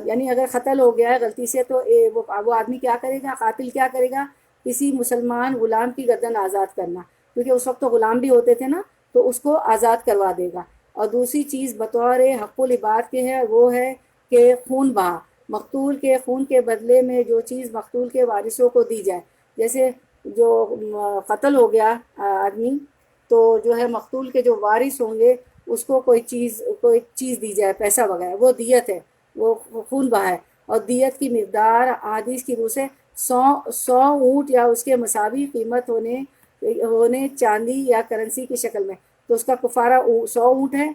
یعنی اگر قتل ہو گیا ہے غلطی سے تو وہ آدمی کیا کرے گا، قاتل کیا کرے گا، کسی مسلمان غلام کی گردن آزاد کرنا، کیونکہ اس وقت تو غلام بھی ہوتے تھے نا، تو اس کو آزاد کروا دے گا. اور دوسری چیز بطور حق العباد کے ہے، وہ ہے کہ خون بہا، مقتول کے خون کے بدلے میں جو چیز مقتول کے وارثوں کو دی جائے. جیسے جو قتل ہو گیا آدمی، تو جو ہے مقتول کے جو وارث ہوں گے اس کو کوئی چیز دی جائے، پیسہ وغیرہ، وہ دیت ہے، وہ خون بہا ہے. اور دیت کی مقدار احادیث کی روح سے 100 اونٹ یا اس کے مساوی قیمت ہونے چاندی یا کرنسی کی شکل میں، تو اس کا کفارہ 100 اونٹ ہے.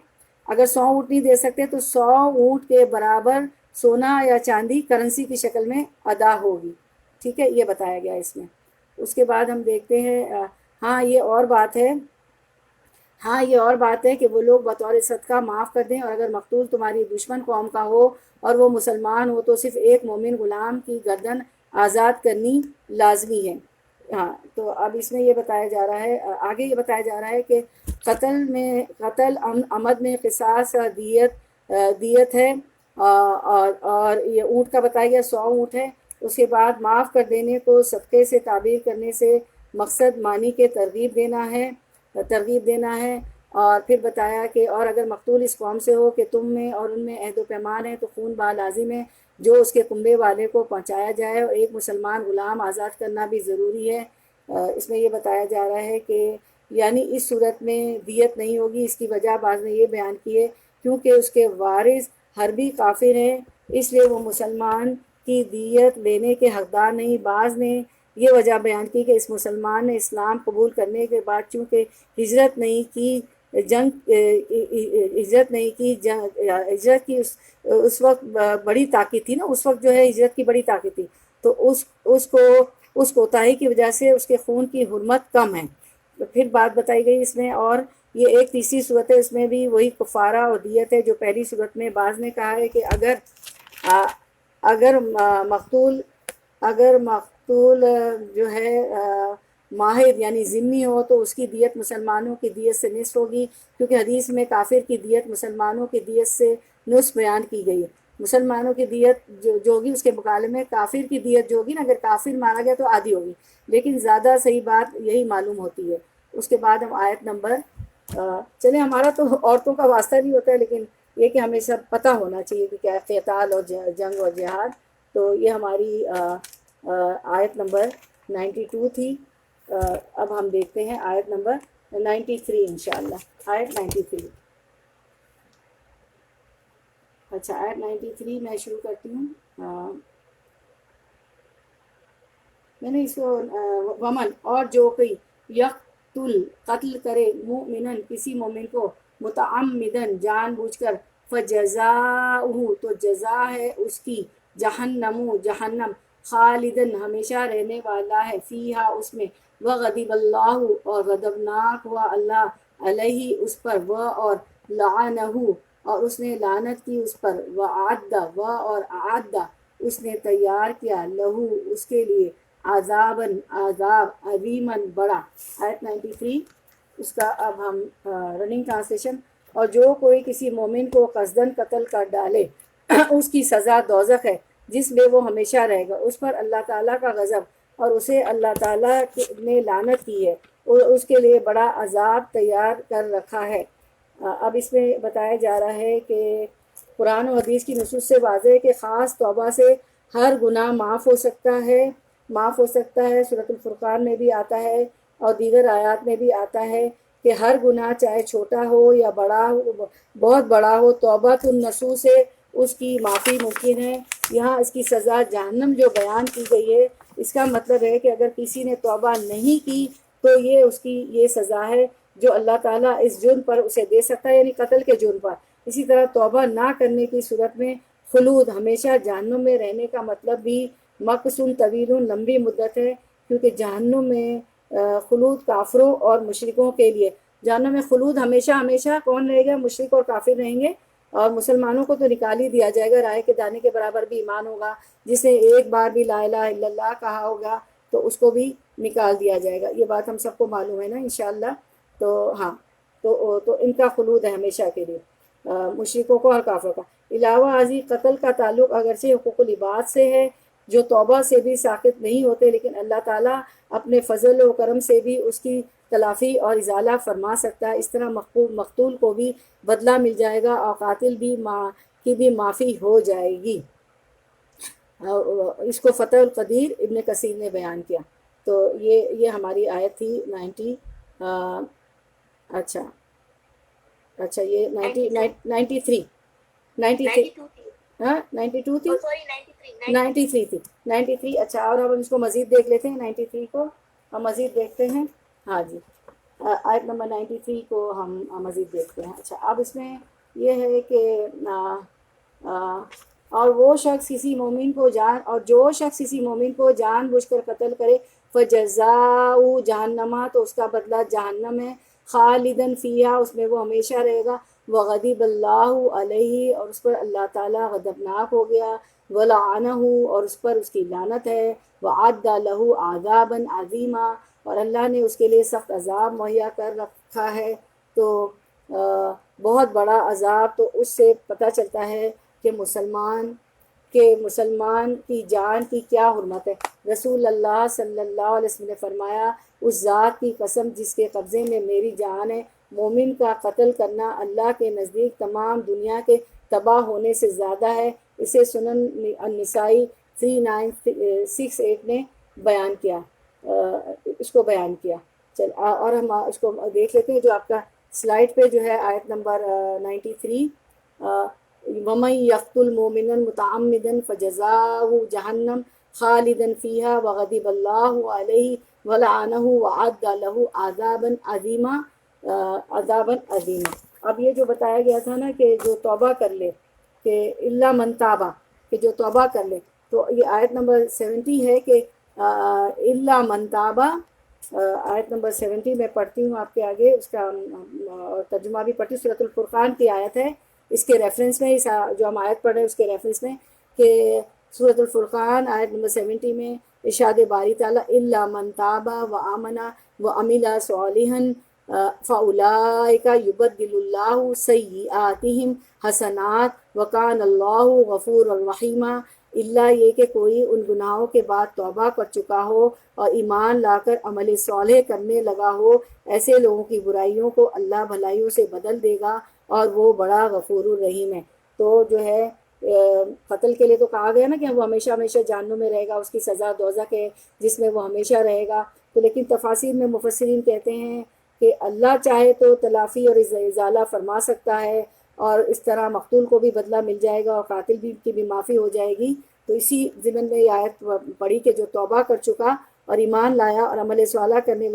اگر 100 اونٹ نہیں دے سکتے تو 100 اونٹ کے برابر سونا یا چاندی کرنسی کی شکل میں ادا ہوگی. ٹھیک ہے، یہ بتایا گیا اس میں. اس کے بعد ہم دیکھتے ہیں، ہاں یہ اور بات ہے ہاں یہ اور بات ہے کہ وہ لوگ بطور صدقہ معاف کر دیں، اور اگر مقتول تمہاری دشمن قوم کا ہو اور وہ مسلمان ہو تو صرف ایک مومن غلام کی گردن آزاد کرنی لازمی ہے۔ ہاں تو اب اس میں یہ بتایا جا رہا ہے، آگے یہ بتایا جا رہا ہے کہ قتل عمد میں قصاص دیت ہے، اور یہ اونٹ کا بتایا گیا 100 اونٹ ہے۔ اس کے بعد معاف کر دینے کو صدقے سے تعبیر کرنے سے مقصد معنی کے ترغیب دینا ہے۔ اور پھر بتایا کہ اور اگر مقتول اس قوم سے ہو کہ تم میں اور ان میں عہد و پیمان ہے تو خون بہا لازم ہے جو اس کے کنبے والے کو پہنچایا جائے، اور ایک مسلمان غلام آزاد کرنا بھی ضروری ہے۔ اس میں یہ بتایا جا رہا ہے کہ یعنی اس صورت میں دیت نہیں ہوگی، اس کی وجہ بعض نے یہ بیان کی ہے کیونکہ اس کے وارث حربی کافر ہیں، اس لیے وہ مسلمان کی دیت لینے کے حقدار نہیں۔ بعض نے یہ وجہ بیان کی کہ اس مسلمان نے اسلام قبول کرنے کے بعد چونکہ ہجرت نہیں کی ہجرت کی اس وقت بڑی طاقت تھی نا، اس وقت جو ہے ہجرت کی بڑی طاقت تھی، تو اس کوتاہی کی وجہ سے اس کے خون کی حرمت کم ہے۔ پھر بات بتائی گئی اس میں، اور یہ ایک تیسری صورت ہے، اس میں بھی وہی کفارہ اور دیت ہے جو پہلی صورت میں۔ بعض نے کہا ہے کہ اگر مقتول جو ہے ماہر یعنی ذمی ہو تو اس کی دیت مسلمانوں کی دیت سے نصف ہوگی، کیونکہ حدیث میں کافر کی دیت مسلمانوں کی دیت سے نصف بیان کی گئی ہے۔ مسلمانوں کی دیت جو ہوگی اس کے مقابلے میں کافر کی دیت جو ہوگی نا، اگر کافر مارا گیا تو آدھی ہوگی، لیکن زیادہ صحیح بات یہی معلوم ہوتی ہے۔ اس کے بعد ہم آیت نمبر چلیں، ہمارا تو عورتوں کا واسطہ نہیں ہوتا ہے، لیکن یہ کہ ہمیں سب پتہ ہونا چاہیے کہ کیا قتال اور جنگ اور جہاد۔ تو یہ ہماری آیت نمبر 92 تھی۔ اب ہم دیکھتے ہیں آیت نمبر 93 انشاءاللہ، آیت 93۔ اچھا آیت 93 میں شروع کرتی ہوں۔ میں نے اس کو ومن اور جو کوئی یقتل قتل کرے مومنن کسی مومن کو متعمدن جان بوجھ کر، فجزاؤہ تو جزا ہے اس کی جہنم خالدن ہمیشہ رہنے والا ہے، فیہا اس میں، وغضب اللہ اور غضبناک ہوا اللہ علیہ اس پر، اور لعنہ اور اس نے لعنت کی اس پر، اور اعد اس نے تیار کیا لہو اس کے لیے عذاب عظیماً بڑا۔ آیت 93 اس کا اب ہم رننگ ٹرانسلیشن۔ اور جو کوئی کسی مومن کو قصداً قتل کر ڈالے اس کی سزا دوزخ ہے جس میں وہ ہمیشہ رہے گا، اس پر اللہ تعالیٰ کا غضب اور اسے اللہ تعالیٰ نے لعنت کی ہے، اور اس کے لیے بڑا عذاب تیار کر رکھا ہے۔ اب اس میں بتایا جا رہا ہے کہ قرآن و حدیث کی نصوص سے واضح ہے کہ خاص توبہ سے ہر گناہ معاف ہو سکتا ہے۔ سورۃ الفرقان میں بھی آتا ہے اور دیگر آیات میں بھی آتا ہے کہ ہر گناہ چاہے چھوٹا ہو یا بڑا ہو، بہت بڑا ہو، توبۃ النصوص سے اس کی معافی ممکن ہے۔ یہاں اس کی سزا جہنم جو بیان کی گئی ہے، اس کا مطلب ہے کہ اگر کسی نے توبہ نہیں کی تو یہ اس کی یہ سزا ہے جو اللہ تعالیٰ اس جرم پر اسے دے سکتا ہے، یعنی قتل کے جرم پر۔ اسی طرح توبہ نہ کرنے کی صورت میں خلود ہمیشہ جہنم میں رہنے کا مطلب بھی مقصون طویل لمبی مدت ہے، کیونکہ جہنم میں خلود کافروں اور مشرکوں کے لیے، جہنم میں خلود ہمیشہ کون رہے گا؟ مشرک اور کافر رہیں گے، اور مسلمانوں کو تو نکال ہی دیا جائے گا، رائے کے دانے کے برابر بھی ایمان ہوگا، جس نے ایک بار بھی لا الہ الا اللہ کہا ہوگا تو اس کو بھی نکال دیا جائے گا۔ یہ بات ہم سب کو معلوم ہے نا انشاءاللہ۔ تو ہاں تو ان کا خلود ہے ہمیشہ کے لیے، مشرکوں کو اور کافروں کا۔ علاوہ ازیں قتل کا تعلق اگرچہ حقوق العباد سے ہے جو توبہ سے بھی ساقط نہیں ہوتے، لیکن اللہ تعالیٰ اپنے فضل و کرم سے بھی اس کی تلافی اور ازالہ فرما سکتا ہے۔ اس طرح مقتول کو بھی بدلہ مل جائے گا اور قاتل کی بھی معافی ہو جائے گی۔ اس کو فتح القدیر ابن کثیر نے بیان کیا۔ تو یہ ہماری آیت تھی 90۔ اچھا یہ 93 ہاں 92 تھی، 93 تھی 93۔ اچھا اور اب ہم اس کو مزید دیکھ لیتے ہیں، 93 کو ہم مزید دیکھتے ہیں۔ ہاں جی آیت نمبر 93 کو ہم مزید دیکھتے ہیں۔ اچھا اب اس میں یہ ہے کہ اور جو شخص کسی مومن کو جان بوجھ کر قتل کرے، فجزاؤ جہنما تو اس کا بدلہ جہنم ہے، خالدن فیہا، اس میں وہ ہمیشہ رہے گا، وغضب اللہ علیہ، اور اس پر اللہ تعالیٰ غضبناک ہو گیا، ولعنہ، اور اس پر اس کی لعنت ہے، وعد لہ عذابا عظیما، اور اللہ نے اس کے لیے سخت عذاب مہیا کر رکھا ہے۔ تو بہت بڑا عذاب۔ تو اس سے پتہ چلتا ہے کہ مسلمان کی جان کی کیا حرمت ہے۔ رسول اللہ صلی اللہ علیہ وسلم نے فرمایا، اس ذات کی قسم جس کے قبضے میں میری جان ہے، مومن کا قتل کرنا اللہ کے نزدیک تمام دنیا کے تباہ ہونے سے زیادہ ہے۔ اسے سنن النسائی 3968 نے بیان کیا، اس کو بیان کیا۔ چل اور ہم اس کو دیکھ لیتے ہیں جو آپ کا سلائڈ پہ جو ہے آیت نمبر 93، وَمَن يَقْتُلْ مُؤْمِنًا مُتَعَمِّدًا فَجَزَاؤُهُ جَهَنَّمُ خَالِدًا فِيهَا وَغَضِبَ اللَّهُ عَلَيْهِ وَلَعَنَهُ وَأَعَدَّ لَهُ عَذَابًا عَظِيمًا۔ اب یہ جو بتایا گیا تھا نا کہ جو توبہ کر لے، کہ الا من تابہ، کہ جو توبہ کر لے، تو یہ آیت نمبر 70 ہے کہ الا من تابہ، آیت نمبر 70 میں پڑھتی ہوں آپ کے آگے، اس کا ترجمہ بھی پڑھتی ہوں، سورۃ الفرقان کی آیت ہے، اس کے ریفرنس میں، اس جو ہم آیت پڑھ رہے ہیں اس کے ریفرنس میں، کہ سورۃ الفرقان آیت نمبر 70 میں ارشاد باری تعالیٰ الا من تاب وآمن وعمل صالحا فاولئک یبدل اللہ سیئاتہم حسنات وکان اللہ غفورا رحیما۔ اللہ یہ کہ کوئی ان گناہوں کے بعد توبہ کر چکا ہو اور ایمان لا کر عمل صالح کرنے لگا ہو، ایسے لوگوں کی برائیوں کو اللہ بھلائیوں سے بدل دے گا اور وہ بڑا غفور الرحیم ہے۔ تو جو ہے قتل کے لیے تو کہا گیا نا کہ وہ ہمیشہ ہمیشہ جہنم میں رہے گا، اس کی سزا دوزخ ہے جس میں وہ ہمیشہ رہے گا۔ تو لیکن تفاسیر میں مفسرین کہتے ہیں کہ اللہ چاہے تو تلافی اور ازالہ فرما سکتا ہے، اور اس طرح مقتول کو بھی بدلہ مل جائے گا اور قاتل بھی کی بھی معافی ہو جائے گی۔ تو اسی ضمن میں یہ آیت پڑھی کہ جو توبہ کر چکا اور ایمان لایا اور عمل صالح کرنے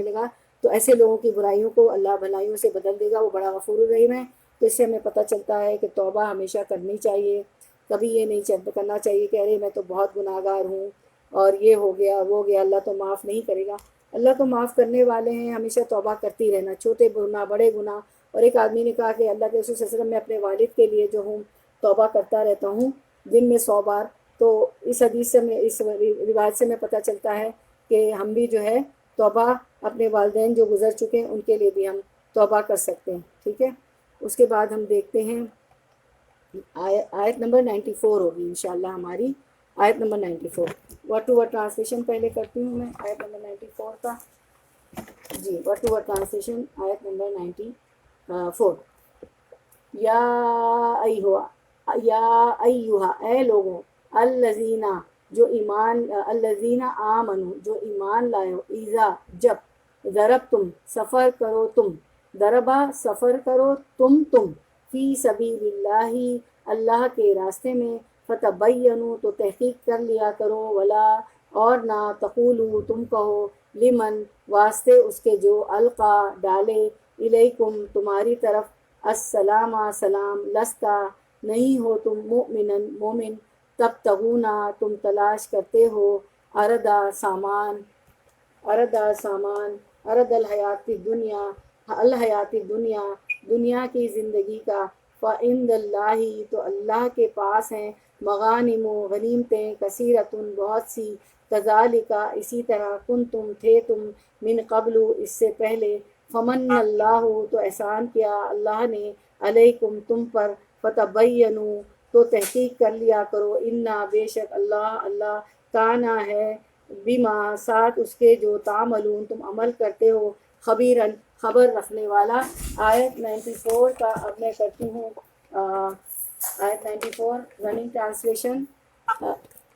لگا تو ایسے لوگوں کی برائیوں کو اللہ بھلائیوں سے بدل دے گا، وہ بڑا غفور الرحیم ہے۔ تو اس سے ہمیں پتہ چلتا ہے کہ توبہ ہمیشہ کرنی چاہیے، کبھی یہ نہیں کرنا چاہیے کہ ارے میں تو بہت گناہ گار ہوں اور یہ ہو گیا وہ گیا، اللہ تو معاف نہیں کرے گا۔ اللہ تو معاف کرنے والے ہیں، ہمیشہ توبہ کرتی رہنا، چھوٹے گناہ بڑے گناہ۔ اور ایک آدمی نے کہا کہ اللہ کے رسول صلی اللہ علیہ وسلم میں اپنے والد کے لیے جو ہوں توبہ کرتا رہتا ہوں دن میں 100 بار۔ تو اس حدیث سے اس روایت سے میں پتہ چلتا ہے کہ ہم بھی جو ہے توبہ اپنے والدین جو گزر چکے ہیں ان کے لیے بھی ہم توبہ کر سکتے ہیں، ٹھیک ہے۔ اس کے بعد ہم دیکھتے ہیں آیت نمبر 94 ہوگی انشاءاللہ ہماری، آیت نمبر 94 ورڈ ٹو ورڈ ٹرانسلیشن پہلے کرتی ہوں میں آیت نمبر 94 کا۔ جی ورڈ ٹو ورڈ ٹرانسلیشن آیت نمبر 94۔ یا ایہا، اے لوگوں، الذین جو ایمان، الذین آمنوا جو ایمان لائے ہو، اذا جب، ضربتم سفر کرو تم، ضربا سفر کرو تم فی سبیل اللہ اللہ کے راستے میں، فتبینوا تو تحقیق کر لیا کرو، ولا اور نہ تقولوا تم کہو، لمن واسطے اس کے جو القا ڈالے، الیکم تمہاری طرف، السلام سلام، لستا نہیں ہو تم، مؤمنن مومن، تبتغونا تم تلاش کرتے ہو، اردا سامان، ارد الحیات دنیا، الحیات دنیا دنیا کی زندگی کا، فعند اللہ تو اللہ کے پاس ہیں، مغانم غنیمتیں، کثیرتن بہت سی، کذالک اسی طرح، کنتم تھے تم، من قبل اس سے پہلے، فمن اللہ تو احسان کیا اللہ نے، علیکم تم پر، فتبینوا تو تحقیق کر لیا کرو، انا بے شک اللہ کانا ہے، بما ساتھ اس کے جو تعملون تم عمل کرتے ہو، خبیرن خبر رکھنے والا۔ آیت 94 کا اب میں کرتی ہوں آیت 94 رننگ ٹرانسلیشن،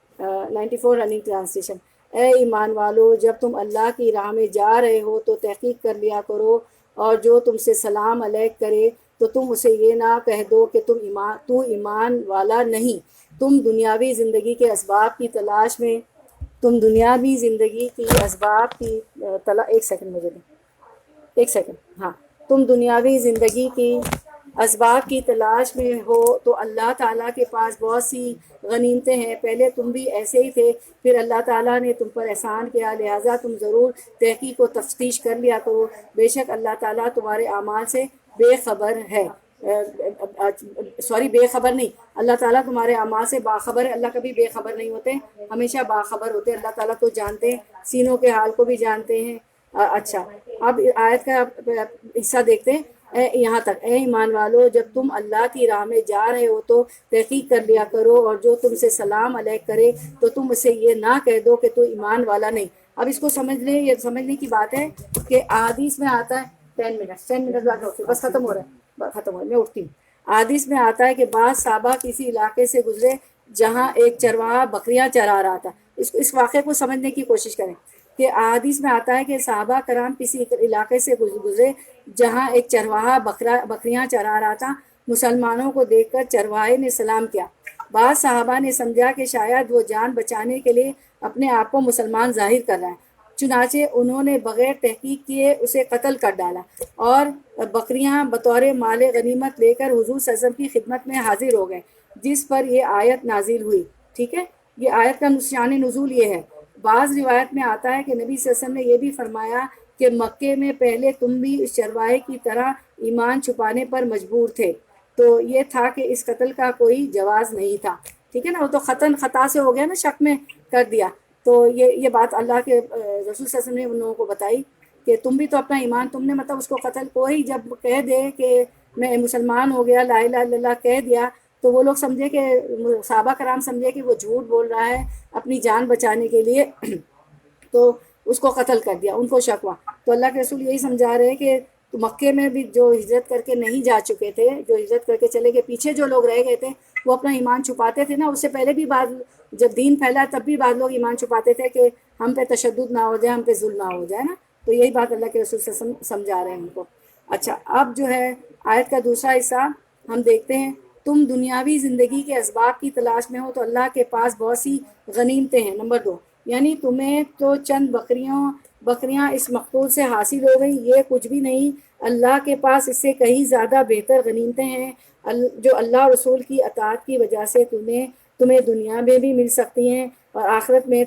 94 رننگ ٹرانسلیشن۔ اے ایمان والو، جب تم اللہ کی راہ میں جا رہے ہو تو تحقیق کر لیا کرو، اور جو تم سے سلام علیک کرے تو تم اسے یہ نہ کہہ دو کہ تو ایمان والا نہیں، تم دنیاوی زندگی کے اسباب کی تلاش میں، تم دنیاوی زندگی کی اسباب کی ایک سیکنڈ مجھے دیں، ایک سیکنڈ، ہاں، تم دنیاوی زندگی کی اسباب کی تلاش میں ہو تو اللہ تعالیٰ کے پاس بہت سی غنیمتیں ہیں، پہلے تم بھی ایسے ہی تھے، پھر اللہ تعالیٰ نے تم پر احسان کیا، لہٰذا تم ضرور تحقیق و تفتیش کر لیا کرو، بے شک اللہ تعالیٰ تمہارے اعمال سے بے خبر ہے۔ بے خبر نہیں، اللہ تعالیٰ تمہارے اعمال سے باخبر ہے۔ اللہ کبھی بے خبر نہیں ہوتے، ہمیشہ باخبر ہوتے ہیں۔ اللہ تعالیٰ تو جانتے ہیں، سینوں کے حال کو بھی جانتے ہیں۔ اچھا، اب آیت کا حصہ دیکھتے ہیں۔ یہاں تک، اے ایمان والو، جب تم اللہ کی راہ میں جا رہے ہو تو تحقیق کر لیا کرو، اور جو تم سے سلام علیک کرے تو تم اسے یہ نہ کہہ دو کہ تو ایمان والا نہیں۔ اب اس کو سمجھ لیں، یہ سمجھنے کی بات ہے کہ احادیث میں آتا ہے 10 منٹ بعد بس ختم ہو رہا ہے، میں اٹھتی ہوں۔ حدیث میں آتا ہے کہ بعض صحابہ کسی علاقے سے گزرے جہاں ایک چرواہا بکریاں چرا رہا تھا۔ اس واقعے کو سمجھنے کی کوشش کریں کہ حدیث میں آتا ہے کہ صحابہ کرام کسی علاقے سے گزرے جہاں ایک چرواہا بکریاں چرا رہا تھا۔ مسلمانوں کو دیکھ کر چرواہے نے سلام کیا۔ بعض صحابہ نے سمجھا کہ شاید وہ جان بچانے کے لیے اپنے آپ کو مسلمان ظاہر کر رہا ہے، چنانچہ انہوں نے بغیر تحقیق کیے اسے قتل کر ڈالا اور بکریاں بطور مال غنیمت لے کر حضور صلی اللہ علیہ وسلم کی خدمت میں حاضر ہو گئے، جس پر یہ آیت نازل ہوئی۔ ٹھیک ہے، یہ آیت کا شان نزول یہ ہے۔ بعض روایت میں آتا ہے کہ نبی صلی اللہ علیہ وسلم نے یہ بھی فرمایا کہ مکے میں پہلے تم بھی اس چرواہے کی طرح ایمان چھپانے پر مجبور تھے، تو یہ تھا کہ اس قتل کا کوئی جواز نہیں تھا۔ ٹھیک ہے نا، وہ تو خطا سے ہو گیا نا، شک میں کر دیا۔ تو یہ بات اللہ کے رسول صلی اللہ علیہ وسلم نے ان لوگوں کو بتائی کہ تم بھی تو اپنا ایمان، تم نے مطلب اس کو قتل، کوئی جب کہہ دے کہ میں مسلمان ہو گیا، لا الہ الا اللہ کہہ دیا، تو وہ لوگ سمجھے کہ صحابہ کرام سمجھے کہ وہ جھوٹ بول رہا ہے اپنی جان بچانے کے لیے، تو اس کو قتل کر دیا، ان کو شک ہوا۔ تو اللہ کے رسول یہی سمجھا رہے ہیں کہ مکے میں بھی جو ہجرت کر کے نہیں جا چکے تھے، جو ہجرت کر کے چلے گئے، پیچھے جو لوگ رہ گئے تھے، وہ اپنا ایمان چھپاتے تھے نا۔ اس سے پہلے بھی بعض، جب دین پھیلا تب بھی بعض لوگ ایمان چھپاتے تھے کہ ہم پہ تشدد نہ ہو جائے، ہم پہ ظلم نہ ہو جائے نا۔ تو یہی بات اللہ کے رسول سے سمجھا رہے ہیں ان کو۔ اچھا، اب جو ہے آیت کا دوسرا حصہ ہم دیکھتے ہیں۔ تم دنیاوی زندگی کے اسباب کی تلاش میں ہو تو اللہ کے پاس بہت سی غنیمتیں ہیں۔ نمبر 2، یعنی تمہیں تو چند بکریاں اس مقتول سے حاصل ہو گئی، یہ کچھ بھی نہیں، اللہ کے پاس اس سے کہیں زیادہ بہتر غنیمتیں ہیں جو اللہ رسول کی اطاعت کی وجہ سے تمہیں دنیا میں بھی مل سکتی ہیں، اور آخرت میں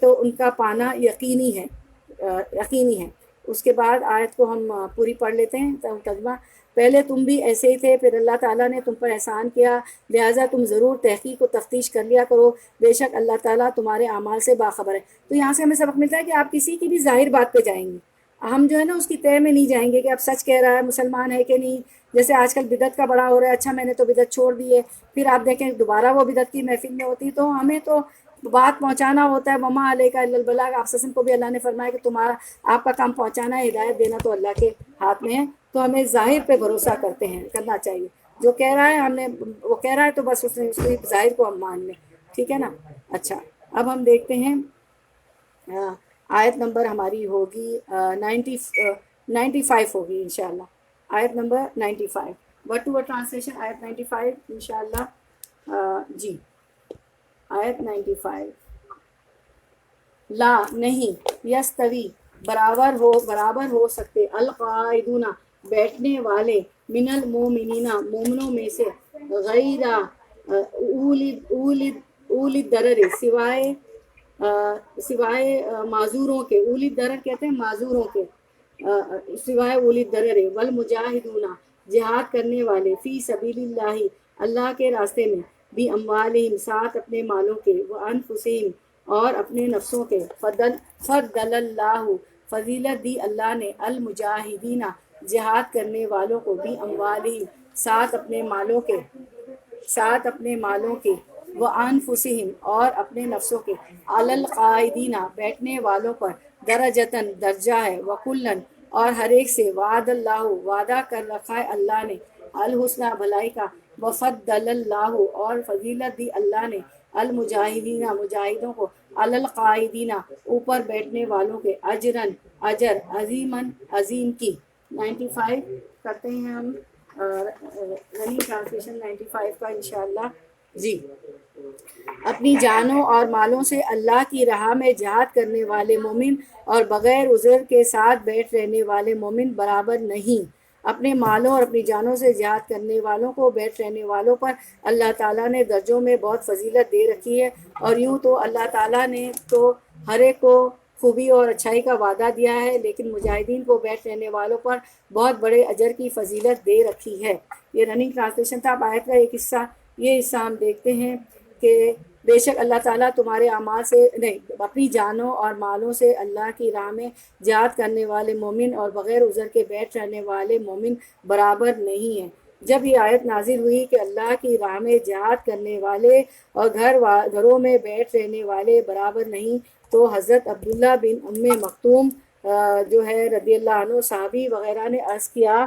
تو ان کا پانا یقینی ہے۔ اس کے بعد آیت کو ہم پوری پڑھ لیتے ہیں ترجمہ۔ پہلے تم بھی ایسے ہی تھے، پھر اللہ تعالیٰ نے تم پر احسان کیا، لہٰذا تم ضرور تحقیق و تفتیش کر لیا کرو، بے شک اللہ تعالیٰ تمہارے اعمال سے باخبر ہے۔ تو یہاں سے ہمیں سبق ملتا ہے کہ آپ کسی کی بھی ظاہر بات پہ جائیں گے، ہم جو ہے نا اس کی طے میں نہیں جائیں گے کہ اب سچ کہہ رہا ہے، مسلمان ہے کہ نہیں۔ جیسے آج کل بدعت کا بڑا ہو رہا ہے، اچھا میں نے تو بدعت چھوڑ دی ہے، پھر آپ دیکھیں دوبارہ وہ بدعت کی محفل میں ہوتی، تو ہمیں تو بات پہنچانا ہوتا ہے۔ وما علیک الا البلاغ، آپ وسلم کو بھی اللہ نے فرمایا کہ آپ کا کام پہنچانا ہے، ہدایت دینا تو اللہ کے ہاتھ میں ہے۔ تو ہمیں ظاہر پہ بھروسہ کرنا چاہیے، جو کہہ رہا ہے وہ کہہ رہا ہے تو بس اس کی ظاہر کو ہم مان لیں، ٹھیک ہے نا۔ اچھا، اب ہم دیکھتے ہیں آیت نمبر ہماری ہوگی 95 ہوگی انشاءاللہ، آیت نمبر 95، ورڈ ٹو ورڈ ٹرانسلیشن آیت 95 انشاءاللہ۔ جی، آیت 95، لا نہیں، یستوی برابر ہو سکتے، القاعدون بیٹھنے والے، من المومنین مومنوں میں سے، غیر اولی درر سوائے معذوروں کے، اولی درر کہتے ہیں معذوروں کے، سوائے اولی درر، والمجاہدون جہاد کرنے والے، فی سبیل اللہ اللہ کے راستے میں، بھی اموالہم ساتھ اپنے مالوں کے، وانفسہم اور اپنے نفسوں کے، فضل اللہ فضیلت دی اللہ نے، المجاہدین جہاد کرنے والوں کو، بھی اموالہم ساتھ اپنے مالوں کے، وانفسہم اور اپنے نفسوں کے، علی القاعدین بیٹھنے والوں پر، درجتاً درجہ ہے، وکلن اور ہر ایک سے، وعد اللہ وعدہ کر رکھا ہے اللہ نے، الحسنی بھلائی کا، وفضل اللہ اور فضیلت دی اللہ نے، المجاہدین مجاہدوں کو، علی القاعدین اوپر بیٹھنے والوں کے، اجر عظیماً عظیم کی۔ 95 کرتے ہیں ہم رننگ ٹرانسلیشن 95 کا انشاءاللہ۔ جی، اپنی جانوں اور مالوں سے اللہ کی راہ میں جہاد کرنے والے مومن اور بغیر عذر کے ساتھ بیٹھ رہنے والے مومن برابر نہیں۔ اپنے مالوں اور اپنی جانوں سے جہاد کرنے والوں کو بیٹھ رہنے والوں پر اللہ تعالیٰ نے درجوں میں بہت فضیلت دے رکھی ہے، اور یوں تو اللہ تعالیٰ نے تو ہر ایک کو خوبی اور اچھائی کا وعدہ دیا ہے، لیکن مجاہدین کو بیٹھ رہنے والوں پر بہت بڑے اجر کی فضیلت دے رکھی ہے۔ یہ رننگ ٹرانسلیشن تھا اب آیت کا ایک حصہ، یہ حصہ ہم دیکھتے ہیں کہ بے شک اللہ تعالیٰ تمہارے اعمال سے نہیں، اپنی جانوں اور مالوں سے اللہ کی راہ میں جہاد کرنے والے مومن اور بغیر عذر کے بیٹھ رہنے والے مومن برابر نہیں ہیں۔ جب یہ آیت نازل ہوئی کہ اللہ کی راہ میں جہاد کرنے والے اور گھروں میں بیٹھ رہنے والے برابر نہیں، تو حضرت عبداللہ بن مکتوم جو ہے رضی اللہ عنہ صحابی وغیرہ نے عرض کیا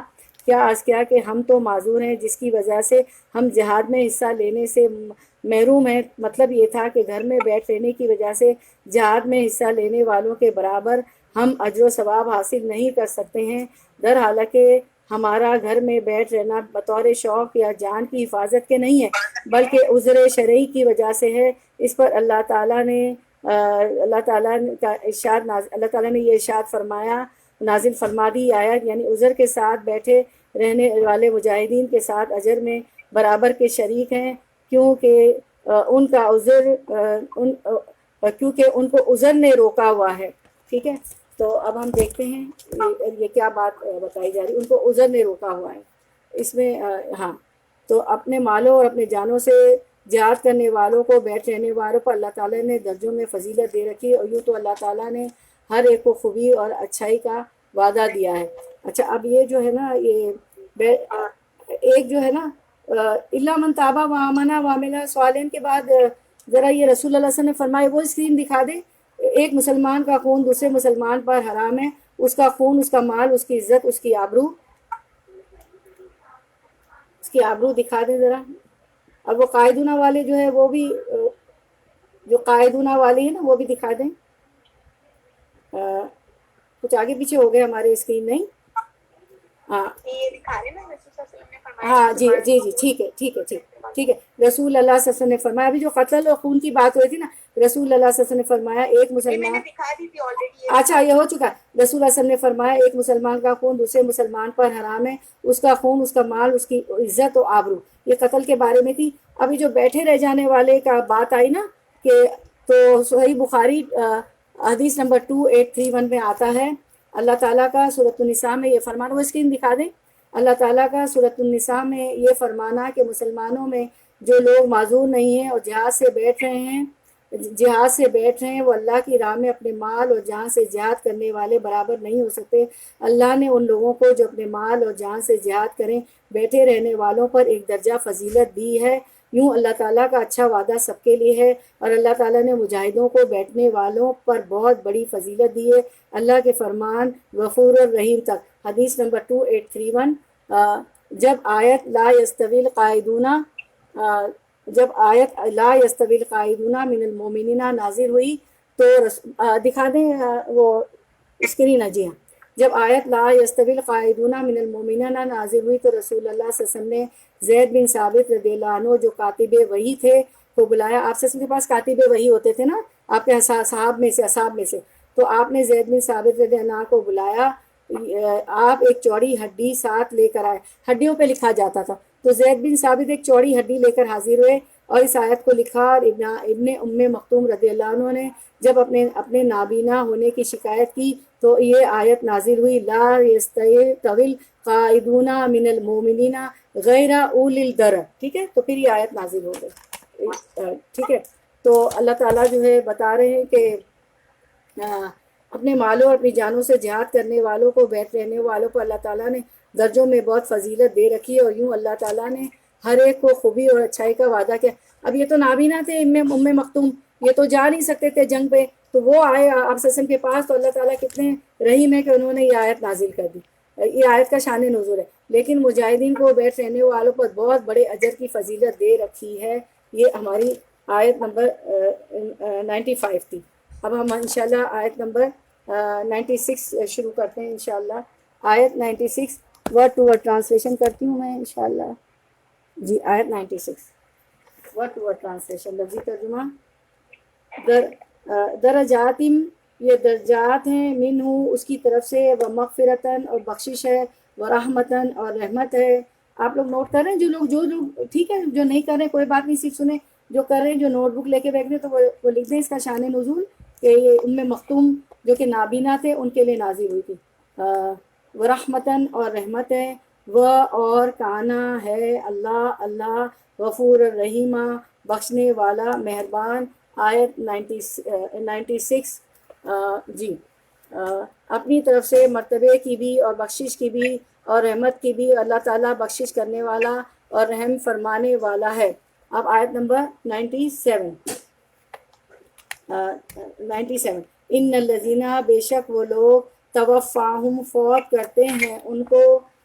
کہ ہم تو معذور ہیں، جس کی وجہ سے ہم جہاد میں حصہ لینے سے محروم ہیں۔ مطلب یہ تھا کہ گھر میں بیٹھ رہنے کی وجہ سے جہاد میں حصہ لینے والوں کے برابر ہم اجر و ثواب حاصل نہیں کر سکتے ہیں، در حالانکہ ہمارا گھر میں بیٹھ رہنا بطور شوق یا جان کی حفاظت کے نہیں ہے، بلکہ عذر شرعی کی وجہ سے ہے۔ اس پر اللہ تعالیٰ نے یہ ارشاد فرمایا، نازل فرما دی آیت، یعنی عذر کے ساتھ بیٹھے رہنے والے مجاہدین کے ساتھ اجر میں برابر کے شریک ہیں، کیونکہ ان کو عذر نے روکا ہوا ہے۔ ٹھیک ہے، تو اب ہم دیکھتے ہیں یہ کیا بات بتائی جا رہی ہے، ان کو عذر نے روکا ہوا ہے اس میں۔ ہاں، تو اپنے مالوں اور اپنے جانوں سے جہاد کرنے والوں کو بیٹھ رہنے والوں پر اللہ تعالیٰ نے درجوں میں فضیلت دے رکھی ہے، اور یوں تو اللہ تعالیٰ نے ہر ایک کو خوبی اور اچھائی کا وعدہ دیا ہے۔ اچھا، اب یہ جو ہے نا، یہ ایک جو ہے نا الا من تابا و آمنا وعمل صالحا کے بعد ذرا یہ رسول اللہ صلی اللہ علیہ وسلم نے فرمایا، وہ اسکرین دکھا دیں۔ ایک مسلمان کا خون دوسرے مسلمان پر حرام ہے، اس کا خون، اس کا مال، اس کی عزت، اس کی آبرو دکھا دیں ذرا۔ اب وہ قائدونہ والے جو ہے وہ بھی، جو قائدونہ والے ہیں نا وہ بھی دکھا دیں۔ کچھ آگے پیچھے ہو گئے ہمارے اسکرین، نہیں؟ ہاں یہ دکھا رہے نا رسول صلی اللہ علیہ وسلم نے فرمایا، ہاں جی ٹھیک ہے۔ رسول اللہ صلی اللہ علیہ وسلم نے فرمایا، ابھی جو قتل اور خون کی بات ہوئی تھی نا، رسول اللہ صلی اللہ علیہ وسلم نے فرمایا ایک میں مسلمان، نے دکھا دی تھی آلریڈی۔ اچھا یہ ہو چکا ہے۔ رسول اللہ صلی اللہ علیہ وسلم نے فرمایا ایک مسلمان کا خون دوسرے مسلمان پر حرام ہے، اس کا خون، اس کا مال، اس کی عزت و آبرو۔ یہ قتل کے بارے میں تھی۔ ابھی جو بیٹھے رہ جانے والے کا بات آئی نا، کہ تو صحیح بخاری حدیث نمبر 2831 میں آتا ہے، اللہ تعالیٰ کا سورۃ النساء میں یہ فرمانا، وہ اسکرین دکھا دیں۔ اللہ تعالیٰ کا سورۃ النساء میں یہ فرمانا کہ مسلمانوں میں جو لوگ معذور نہیں ہیں اور جہاد سے بیٹھ رہے ہیں وہ اللہ کی راہ میں اپنے مال اور جان سے جہاد کرنے والے برابر نہیں ہو سکتے۔ اللہ نے ان لوگوں کو جو اپنے مال اور جان سے جہاد کریں بیٹھے رہنے والوں پر ایک درجہ فضیلت دی ہے۔ یوں اللہ تعالیٰ کا اچھا وعدہ سب کے لیے ہے، اور اللہ تعالیٰ نے مجاہدوں کو بیٹھنے والوں پر بہت بڑی فضیلت دی ہے۔ اللہ کے فرمان غفور الرحیم تک، حدیث نمبر 2831۔ جب آیت لا یستوی القاعدون من المؤمنین نازل ہوئی تو دکھا دیں وہ اسکرین ہے، جی ہاں۔ جب آیت لا یستوی القاعدون من المؤمنین نازل ہوئی تو رسول اللہ صلی اللہ علیہ وسلم نے زید بن ثابت رضی اللہ عنہ جو کاتب وحی تھے کو بلایا۔ آپ کے پاس کاتب وحی ہوتے تھے نا، آپ کے اصحاب میں سے، تو آپ نے زید بن ثابت رضی اللہ عنہ کو بلایا۔ آپ ایک چوڑی ہڈی ساتھ لے کر آئے، ہڈیوں پہ لکھا جاتا تھا، تو زید بن ثابت ایک چوڑی ہڈی لے کر حاضر ہوئے اور اس آیت کو لکھا، اور ابن مکتوم رضی اللہ عنہ نے جب اپنے نابینا ہونے کی شکایت کی تو یہ آیت نازل ہوئی، لا یستوی القاعدون من المؤمنین غیر اولی الضرر۔ ٹھیک ہے، تو پھر یہ آیت نازل ہو گئی۔ ٹھیک ہے، تو اللہ تعالیٰ جو ہے بتا رہے ہیں کہ اپنے مالوں اور اپنی جانوں سے جہاد کرنے والوں کو بیٹھ رہنے والوں کو اللہ تعالیٰ نے درجوں میں بہت فضیلت دے رکھی ہے، اور یوں اللہ تعالیٰ نے ہر ایک کو خوبی اور اچھائی کا وعدہ کیا۔ اب یہ تو نابینا تھے ام مکتوم، یہ تو جا نہیں سکتے تھے جنگ پہ، تو وہ آئے آپ صلی اللہ علیہ وسلم کے پاس، تو اللہ تعالیٰ کتنے رحیم ہے کہ انہوں نے یہ آیت نازل کر دی۔ یہ آیت کا شان نزول ہے، لیکن مجاہدین کو بیٹھ رہنے والوں پر بہت بڑے اجر کی فضیلت دے رکھی ہے۔ یہ ہماری آیت نمبر 95 تھی۔ اب ہم انشاءاللہ آیت نمبر 96 شروع کرتے ہیں انشاءاللہ۔ آیت 96 ورڈ ٹو ورڈ ٹرانسلیشن کرتی ہوں میں انشاءاللہ۔ جی، آیت 96 ورڈ ٹو ورڈ ٹرانسلیشن، لفظی ترجمہ۔ درجاتم، یہ درجات ہیں، منہ اس کی طرف سے، و مغفرتاً اور بخشش ہے، ورحمتن اور رحمت ہے. آپ لوگ نوٹ کر رہے ہیں؟ جو لوگ ٹھیک ہے، جو نہیں کر رہے ہیں کوئی بات نہیں، صرف سنیں. جو کر رہے ہیں، جو نوٹ بک لے کے بیٹھ گئے تو وہ لکھ دیں اس کا شان نزول کہ یہ ام مختوم جو کہ نابینا تھے ان کے لیے نازل ہوئی تھی. ورحمتن اور رحمت ہے. وہ اور کانا ہے اللہ، اللہ غفور الرحیمہ بخشنے والا مہربان. آیت 96. جی اپنی طرف سے مرتبے کی بھی اور بخشش کی بھی اور رحمت کی بھی اللہ تعالیٰ بخشش کرنے والا اور رحم فرمانے والا ہے. اب آیت نمبر 97. ان الذین بے شک وہ لوگ توفاہم فوت کرتے ہیں ان کو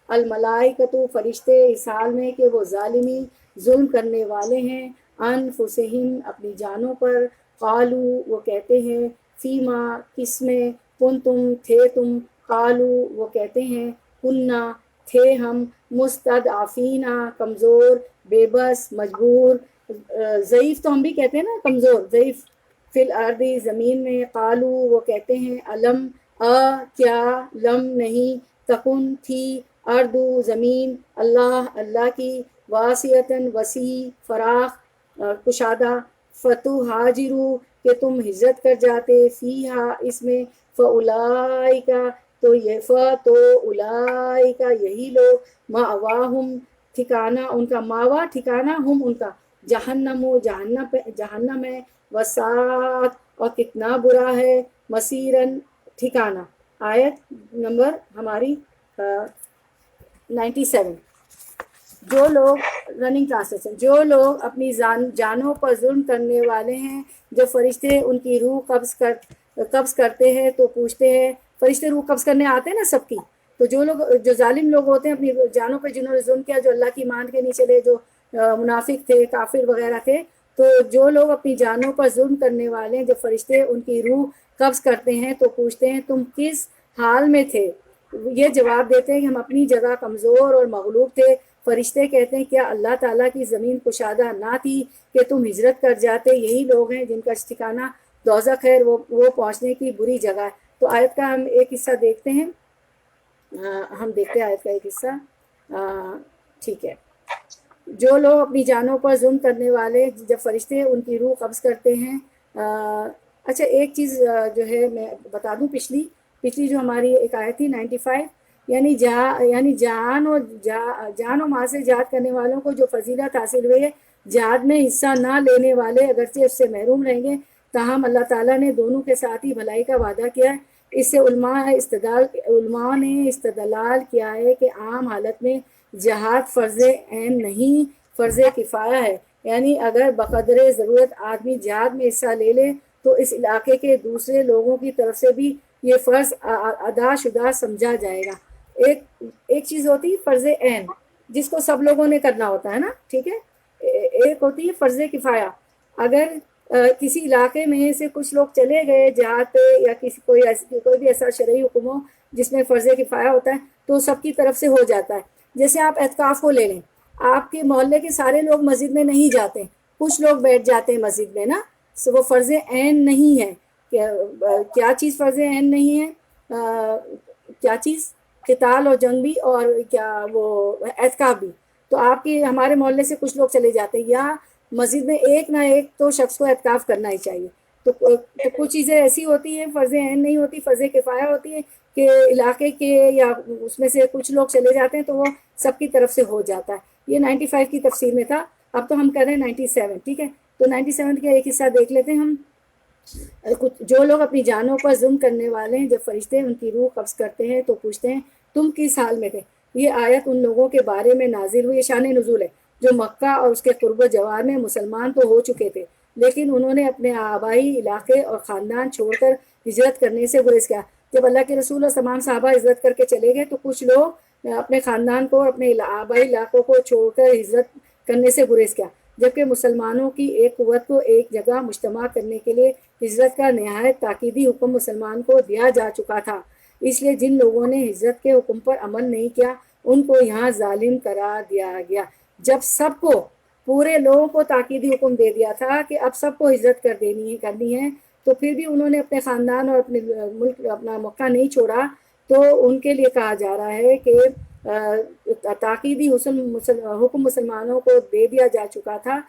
الملائکۃ فرشتے اس حال میں کہ وہ ظالمی ظلم کرنے والے ہیں انفسہم اپنی جانوں پر. قالو وہ کہتے ہیں فیما کس میں کنتم تھے تم. قالو وہ کہتے ہیں کننا تھے ہم مستضعفین کمزور بے بس مجبور. ضعیف تو ہم بھی کہتے ہیں نا، کمزور ضعیف. فی الارض زمین میں. قالو وہ کہتے ہیں علم کیا لم نہیں تکن تھی اردو زمین اللہ کی واسعتاً وسیع فراخ کشادہ. فتہاجروا کہ تم ہجرت کر جاتے فیہا اس میں. فاولئک تو اولئک یہی لوگ مأواہم ٹھکانہ ان کا، ماوا ٹھکانہ ہم ان کا جہنم جہنم ہے. وسعت اور کتنا برا ہے مسیرن ٹھکانہ. آیت نمبر ہماری 97. جو لوگ رننگ ٹرانسلیشن، جو لوگ اپنی جانوں پر ظلم کرنے والے ہیں جب فرشتے ان کی روح قبض کرتے ہیں تو پوچھتے ہیں. فرشتے روح قبض کرنے آتے ہیں نا سب کی. تو جو ظالم لوگ ہوتے ہیں اپنی جانوں پہ جنہوں نے ظلم کیا، جو اللہ کی مان کے نہیں چلے، جو منافق تھے، کافر وغیرہ تھے، تو جو لوگ اپنی جانوں پر ظلم کرنے والے ہیں جب فرشتے ان کی روح قبض کرتے ہیں تو پوچھتے ہیں تم کس حال میں تھے. یہ جواب دیتے ہیں کہ ہم اپنی جگہ کمزور اور مغلوب تھے. فرشتے کہتے ہیں کیا اللہ تعالیٰ کی زمین کشادہ نہ تھی کہ تم ہجرت کر جاتے. یہی لوگ ہیں جن کا ٹھکانہ دوزخ ہے، وہ پہنچنے کی بری جگہ ہے. تو آیت کا ہم ایک حصہ دیکھتے ہیں. ہم دیکھتے ہیں آیت کا ایک حصہ. ٹھیک ہے. جو لوگ اپنی جانوں پر ظلم کرنے والے جب فرشتے ان کی روح قبض کرتے ہیں. اچھا ایک چیز جو ہے میں بتا دوں، پچھلی جو ہماری ایک آیت تھی 95، یعنی جان و مال سے جہاد کرنے والوں کو جو فضیلت حاصل ہوئی ہے، جہاد میں حصہ نہ لینے والے اگرچہ اس سے محروم رہیں گے، تاہم اللہ تعالیٰ نے دونوں کے ساتھ ہی بھلائی کا وعدہ کیا ہے. اس سے علماء نے استدلال کیا ہے کہ عام حالت میں جہاد فرض عین نہیں، فرض کفایہ ہے. یعنی اگر بقدر ضرورت آدمی جہاد میں حصہ لے لے تو اس علاقے کے دوسرے لوگوں کی طرف سے بھی یہ فرض ادا شدہ سمجھا جائے گا. ایک چیز ہوتی ہے فرض عین جس کو سب لوگوں نے کرنا ہوتا ہے نا، ٹھیک ہے. ایک ہوتی ہے فرض کفایہ. اگر کسی علاقے میں سے کچھ لوگ چلے گئے جہاد پہ، یا کوئی بھی ایسا شرعی حکم ہو جس میں فرض کفایہ ہوتا ہے تو سب کی طرف سے ہو جاتا ہے. جیسے آپ اعتکاف کو لے لیں، آپ کے محلے کے سارے لوگ مسجد میں نہیں جاتے، کچھ لوگ بیٹھ جاتے ہیں مسجد میں نا، وہ فرض عین نہیں ہے. کیا چیز فرض عین نہیں ہے؟ کیا چیز؟ قتال اور جنگ بھی، اور کیا وہ اعتکاف بھی. تو آپ کے ہمارے محلے سے کچھ لوگ چلے جاتے ہیں، یا مسجد میں ایک نہ ایک تو شخص کو اعتکاف کرنا ہی چاہیے. تو کچھ چیزیں ایسی ہوتی ہیں فرض عین نہیں ہوتی، فرض کفایہ ہوتی ہے کہ علاقے کے یا اس میں سے کچھ لوگ چلے جاتے ہیں تو وہ سب کی طرف سے ہو جاتا ہے. یہ 95 کی تفسیر میں تھا. اب تو ہم کر رہے ہیں 97. ٹھیک ہے. تو 97 کا ایک حصہ دیکھ لیتے ہیں ہم. جو لوگ اپنی جانوں پر ظلم کرنے والے ہیں جب فرشتے ان کی روح قبض کرتے ہیں تو پوچھتے ہیں تم کس حال میں تھے. یہ آیت ان لوگوں کے بارے میں نازل ہوئی، شان نزول ہے، جو مکہ اور اس کے قرب و جوار میں مسلمان تو ہو چکے تھے لیکن انہوں نے اپنے آبائی علاقے اور خاندان چھوڑ کر ہجرت کرنے سے گریز کیا. جب اللہ کے رسول اور تمام صحابہ ہجرت کر کے چلے گئے تو کچھ لوگ اپنے خاندان کو، اپنے آبائی علاقوں کو چھوڑ کر ہجرت کرنے سے گریز کیا. جبکہ مسلمانوں کی ایک قوت کو ایک جگہ مجتمع کرنے کے لیے ہجرت کا نہایت تاکیدی حکم مسلمان کو دیا جا چکا تھا. اس لیے جن لوگوں نے ہجرت کے حکم پر عمل نہیں کیا ان کو یہاں ظالم قرار دیا گیا. جب سب کو، پورے لوگوں کو تاکیدی حکم دے دیا تھا کہ اب سب کو ہجرت کرنی ہے، تو پھر بھی انہوں نے اپنے خاندان اور اپنے ملک، اپنا مکہ نہیں چھوڑا. تو ان کے لیے کہا جا رہا ہے کہ تاکیدی حکم مسلمانوں کو دے دیا جا چکا تھا،